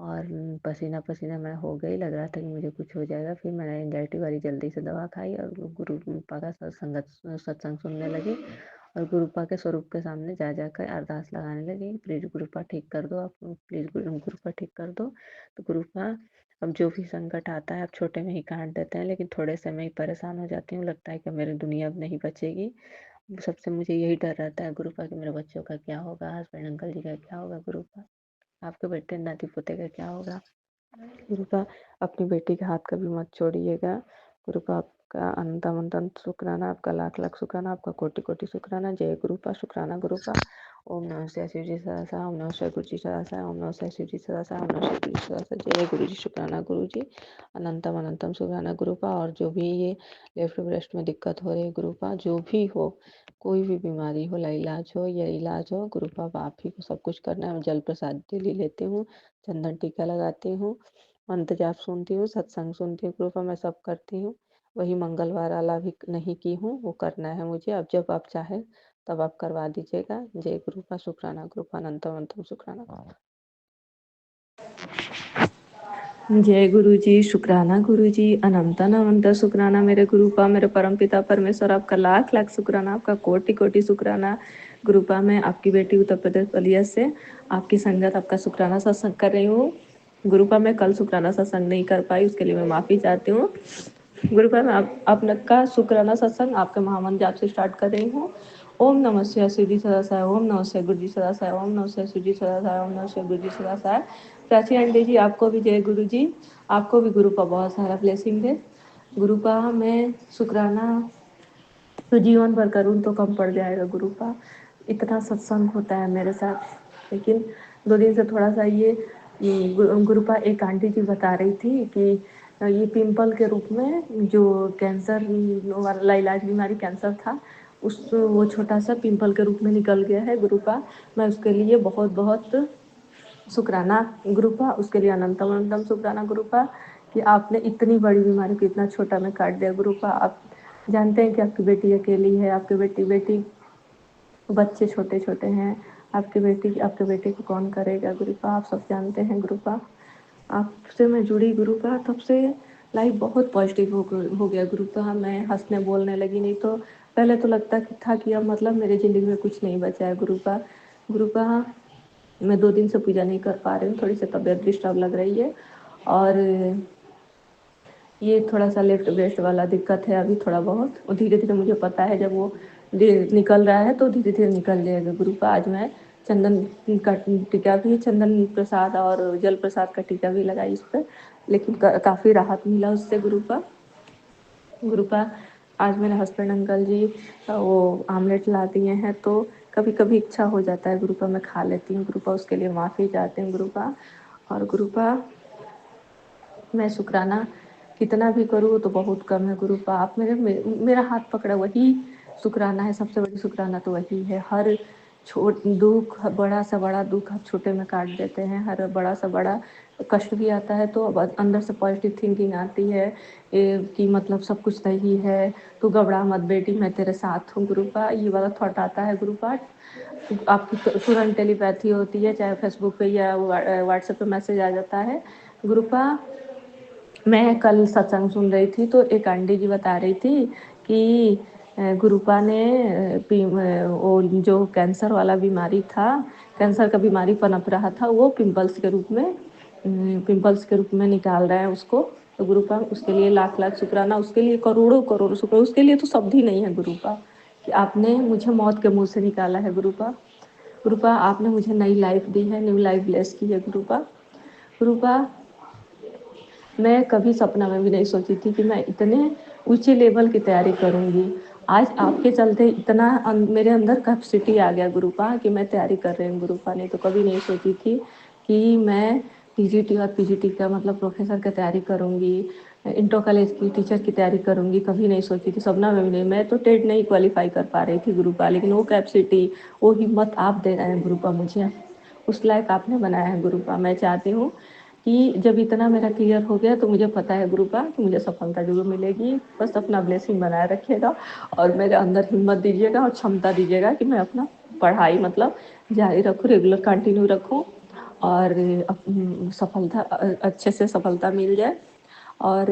और पसीना पसीना मैं हो गई, लग रहा था कि मुझे कुछ हो जाएगा। फिर मैंने एंजाइटी वाली जल्दी से दवा खाई, और गुरुपा का सत्संग सुनने लगी, और गुरुपा के स्वरूप के सामने जा जाकर अरदास लगाने लगी, प्लीज गुरुपा ठीक कर दो, आप प्लीज गुरुपा ठीक कर दो। तो गुरुपा, अब जो भी संकट आता है आप छोटे में ही काट देते हैं, लेकिन थोड़े से मैं ही परेशान हो जाती हूँ, लगता है कि मेरी दुनिया अब नहीं बचेगी। सबसे मुझे यही डर रहता है गुरुपा कि मेरे बच्चों का क्या होगा, हस्बैंड अंकल जी का क्या होगा गुरुपा, आपके बेटे नाती पोते का क्या होगा गुरुपा। अपनी बेटी के हाथ कभी मत छोड़िएगा गुरुपा। आपका अनंतम अनंत शुक्राना, आपका लाख लाख शुक्राना, आपका कोटि कोटि शुक्राना। जय गुरुपा, शुक्राना गुरुपा। ओम नमः शिवाय, शिव जी सदासा, ओम नमः शिवाय, गुरु जी सदासा, ओम नमः शिवाय, शिव जी सदासा, ओम नमः शिवाय, गुरु जी सदासा। जय गुरु जी, शुक्राना गुरु जी, अनंतम अनंतम शुक्राना गुरुपा। और जो भी ये लेफ्ट ब्रेस्ट में दिक्कत हो रही है गुरुपा, जो भी हो, कोई भी बीमारी हो, लाइलाज हो या इलाज हो गुरुपा, आप ही को सब कुछ करना है। मैं जल प्रसाद डेली लेती हूँ, चंदन टीका लगाती हूँ, मंत्र जाप सुनती हूँ, सत्संग सुनती हूँ गुरुपा, मैं सब करती हूँ। वही मंगलवार वाला भी नहीं की हूँ, वो करना है मुझे। अब जब आप चाहें तब आप करवा दीजिएगा। जय गुरुपा शुक्राना गुरुपा अनंतम अनंतम शुक्राना। जय गुरु जी, शुक्राना गुरु जी, अनंत अनंत शुक्राना मेरे गुरुपा, मेरे परमपिता परमेश्वर, आपका लाख लाख शुक्राना, आपका कोटि कोटि शुक्राना। गुरुपा, मैं आपकी बेटी उत्तर प्रदेश बलिया से आपकी संगत, आपका शुक्राना सत्संग कर रही हूँ। गुरुपा, मैं कल शुक्राना सत्संग नहीं कर पाई, उसके लिए मैं माफ़ी चाहती हूँ। गुरुपा, मैं आपने का शुक्राना सत्संग आपके महामंत्र जाप से स्टार्ट कर रही हूँ। ओम नमः शिवाय, शिव जी सदा साय, ओम नमः शिवाय, गुरु जी सदा साय, ओम नमः शिवाय, शिव जी सदा साय, ओम नमः शिवाय, गुरु जी सदा साय। प्राची आंटी जी, आपको भी जय गुरु जी, आपको भी गुरु का बहुत सारा ब्लेसिंग है। गुरु का मैं शुक्राना तो जीवन भर करूँ तो कम पड़ जाएगा गुरु का, इतना सत्संग होता है मेरे साथ। लेकिन 2 दिन से थोड़ा सा ये गुरु का एक आंटी जी बता रही थी कि ये पिंपल के रूप में जो कैंसर वाला इलाज बीमारी कैंसर था, उस वो छोटा सा पिंपल के रूप में निकल गया है गुरु का। मैं उसके लिए बहुत बहुत शुक्राना गुरुपा, उसके लिए अनंतम अनंतम शुक्राना गुरुपा कि आपने इतनी बड़ी बीमारी को इतना छोटा में काट दिया गुरुपा। आप जानते हैं कि आपकी बेटी अकेली है, आपकी बेटी बच्चे छोटे छोटे हैं, आपके बेटे को कौन करेगा गुरुपा, आप सब जानते हैं गुरुपा। आपसे मैं जुड़ी गुरुपा, तब से लाइफ बहुत पॉजिटिव हो गया गुरुपा। मैं हंसने बोलने लगी, नहीं तो पहले तो लगता था कि अब मतलब मेरी ज़िंदगी में कुछ नहीं बचा है गुरुपा। गुरुपा, मैं 2 दिन से पूजा नहीं कर पा रही हूँ, थोड़ी सी तबीयत डिस्टर्ब लग रही है और ये थोड़ा सा लेफ्ट ब्रेस्ट वाला दिक्कत है अभी थोड़ा बहुत, और धीरे धीरे मुझे पता है जब वो निकल रहा है तो धीरे धीरे निकल जाएगा गुरुपा। आज मैं चंदन का टीका भी, चंदन प्रसाद और जल प्रसाद का टीका भी लगाई इस पर, लेकिन काफ़ी राहत मिला उससे गुरुपा। गुरुपा, आज मेरे हस्बैंड अंकल जी वो आमलेट ला दिए हैं, तो कभी कभी इच्छा हो जाता है गुरुपा, मैं खा लेती हूँ गुरुपा, उसके लिए माफ़ी चाहती हूँ गुरुपा। और गुरुपा, मैं शुक्राना कितना भी करूँ तो बहुत कम है गुरुपा। आप मेरा हाथ पकड़ा वही शुक्राना है, सबसे बड़ी शुक्राना तो वही है। हर दुख, बड़ा से बड़ा दुख आप छोटे में काट देते हैं। हर बड़ा से बड़ा कष्ट भी आता है तो अब अंदर से पॉजिटिव थिंकिंग आती है कि मतलब सब कुछ सही है, तो घबरा मत बेटी, मैं तेरे साथ हूँ गुरुपा, ये वाला थॉट आता है गुरुपा। आपकी तुरंत टेलीपैथी होती है, चाहे फेसबुक पे या व्हाट्सएप पे मैसेज आ जाता है गुरुपा। मैं कल सत्संग सुन रही थी तो एक आंटी जी बता रही थी कि गुरुपा ने वो जो कैंसर वाला बीमारी था, कैंसर का बीमारी पनप रहा था, वो पिंपल्स के रूप में निकाल रहे हैं उसको। तो गुरुपा, उसके लिए लाख लाख शुक्राना, उसके लिए करोड़ों करोड़ शुक्र, उसके लिए तो शब्द ही नहीं है गुरुपा कि आपने मुझे मौत के मुंह से निकाला है गुरुपा। गुरुपा, आपने मुझे नई लाइफ दी है, न्यू लाइफ ब्लेस की है गुरुपा। गुरुपा, मैं कभी सपना में भी नहीं सोची थी कि मैं इतने ऊंचे लेवल की तैयारी करूंगी। आज आपके चलते इतना मेरे अंदर कैपेसिटी आ गया गुरुपा कि मैं तैयारी कर रही हूँ गुरुपा। नहीं तो कभी नहीं सोची थी कि मैं टीजीटी और पीजीटी का मतलब प्रोफेसर की तैयारी करूंगी, इंटर कॉलेज की टीचर की तैयारी करूंगी, कभी नहीं सोची थी, सपना में भी नहीं। मैं तो टेट नहीं क्वालिफाई कर पा रही थी गुरुपा, लेकिन वो कैपेसिटी, वो हिम्मत आप दे रहे हैं गुरुपा, मुझे उस लायक आपने बनाया है गुरुपा। मैं चाहती हूँ कि जब इतना मेरा क्लियर हो गया तो मुझे पता है गुरुपा कि मुझे सफलता जरूर मिलेगी। बस अपना ब्लेसिंग बनाए रखिएगा और मेरे अंदर हिम्मत दीजिएगा और क्षमता दीजिएगा कि मैं अपना पढ़ाई मतलब जारी रखूँ, रेगुलर कंटिन्यू रखूँ और सफलता अच्छे से सफलता मिल जाए। और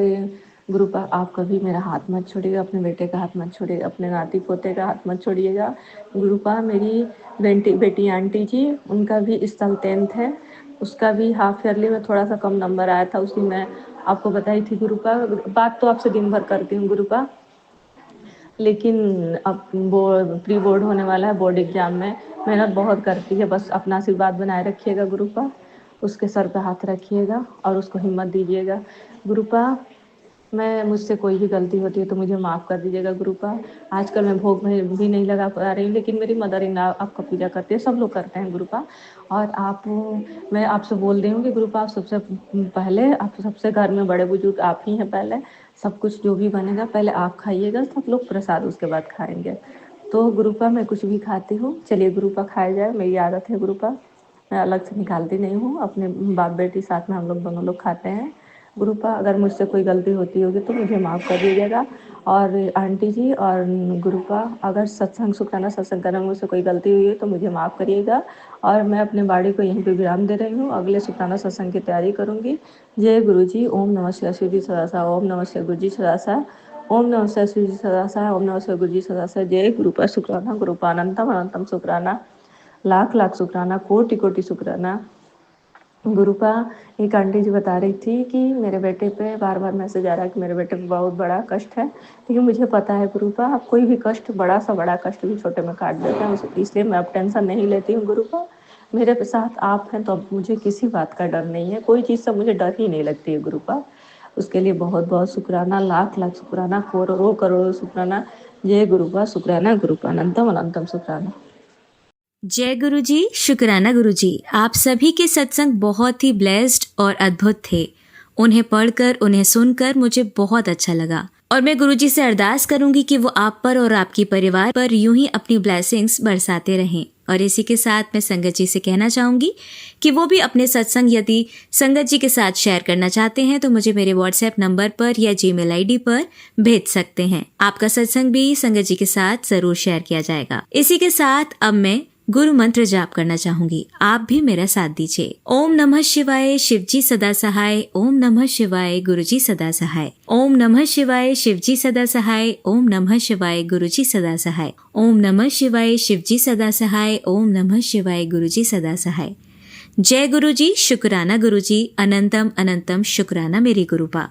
गुरुपा, आप कभी मेरा हाथ मत छोड़िएगा, अपने बेटे का हाथ मत छोड़िएगा, अपने नाती पोते का हाथ मत छोड़िएगा गुरुपा। मेरी बेटी आंटी जी, उनका भी इस साल 10th है, उसका भी हाफ ईयरली में थोड़ा सा कम नंबर आया था, उसी में आपको बताई थी गुरुपा। बात तो आपसे दिन भर करती हूँ गुरुपा, लेकिन अब प्री बोर्ड होने वाला है, बोर्ड एग्जाम में मेहनत बहुत करती है। बस अपना आशीर्वाद बनाए रखिएगा गुरुपा, उसके सर पे हाथ रखिएगा और उसको हिम्मत दीजिएगा गुरुपा। मैं मुझसे कोई भी गलती होती है तो मुझे माफ़ कर दीजिएगा गुरुपा। आजकल मैं भोग में भी नहीं लगा पा रही हूँ, लेकिन मेरी मदर इन लॉ आपका पूजा करती है, सब लोग करते हैं गुरुपा। और मैं आपसे बोल रही हूँ कि गुरुपा, आप सबसे पहले, आप सबसे घर में बड़े बुजुर्ग आप ही हैं, पहले सब कुछ जो भी बनेगा पहले आप खाइएगा, सब लोग प्रसाद उसके बाद खाएंगे। तो गुरुपा, मैं कुछ भी खाती हूँ, चलिए गुरुपा खाया जाए, मेरी आदत है गुरुपा, मैं अलग से निकालती नहीं हूँ, अपने बाप बेटी साथ में हम लोग दोनों लोग खाते हैं। गुरुपा अगर मुझसे कोई गलती होती होगी तो मुझे माफ़ कर दीजिएगा। और आंटी जी और गुरुपा अगर सत्संग शुक्राना सत्संग करने में मुझसे कोई गलती हुई है तो मुझे माफ़ करिएगा। और मैं अपने बाड़ी को यहीं पे विराम दे रही हूँ, अगले शुक्राना सत्संग की तैयारी करूँगी। जय गुरु जी। ओम नमः शिवाय। शिव जी सदा सहाय। ओम नमः शिवाय। गुरु जी सदा सहाय। ओम नमः शिवाय। शिव जी सदा सहाय। ओम नमः शिवाय। गुरु जी सदा सहाय। जय गुरुपा शुक्राना गुरुपा अनंतम अनंतम शुक्राना, लाख लाख शुक्राना, कोटि कोटि शुक्राना। गुरुपा एक आंटी जी बता रही थी कि मेरे बेटे पे बार बार मैसेज आ रहा है कि मेरे बेटे पे बहुत बड़ा कष्ट है, लेकिन मुझे पता है गुरुपा आप कोई भी कष्ट बड़ा सा बड़ा कष्ट भी छोटे में काट देते हैं, इसलिए मैं अब टेंशन नहीं लेती हूँ गुरुपा। मेरे साथ आप हैं तो अब मुझे किसी बात का डर नहीं है, कोई चीज़ से मुझे डर ही नहीं लगती है गुरुपा। उसके लिए बहुत बहुत शुक्राना, लाख लाख शुक्राना, करोड़ों करोड़ों शुक्राना। जय गुरुपा शुक्राना गुरुपा अनंतम अनंतम शुक्राना। जय गुरु जी। शुक्राना गुरु जी। आप सभी के सत्संग बहुत ही ब्लेस्ड और अद्भुत थे। उन्हें पढ़कर उन्हें सुनकर मुझे बहुत अच्छा लगा और मैं गुरु जी से अरदास करूंगी कि वो आप पर और आपकी परिवार पर यूं ही अपनी ब्लेसिंग्स बरसाते रहें। और इसी के साथ मैं संगत जी से कहना चाहूंगी कि वो भी अपने सत्संग यदि संगत जी के साथ शेयर करना चाहते हैं तो मुझे मेरे व्हाट्सएप नंबर पर या जीमेल आईडी पर भेज सकते हैं। आपका सत्संग भी संगत जी के साथ जरूर शेयर किया जाएगा। इसी के साथ अब मैं गुरु मंत्र जाप करना चाहूंगी, आप भी मेरा साथ दीजिए। ओम नमः शिवाय। शिव जी सदा सहाय। ओम नमः शिवाय। गुरु जी सदा सहाय। ओम नमः शिवाय। शिव जी सदा सहाय। ओम नमः शिवाय। गुरु जी सदा सहाय। ओम नमः शिवाय। शिव जी सदा सहाय। ओम नमः शिवाय। गुरु जी सदा सहाय। जय गुरु जी। शुक्राना गुरु जी। अनंतम अनंतम शुक्राना मेरी गुरुपा।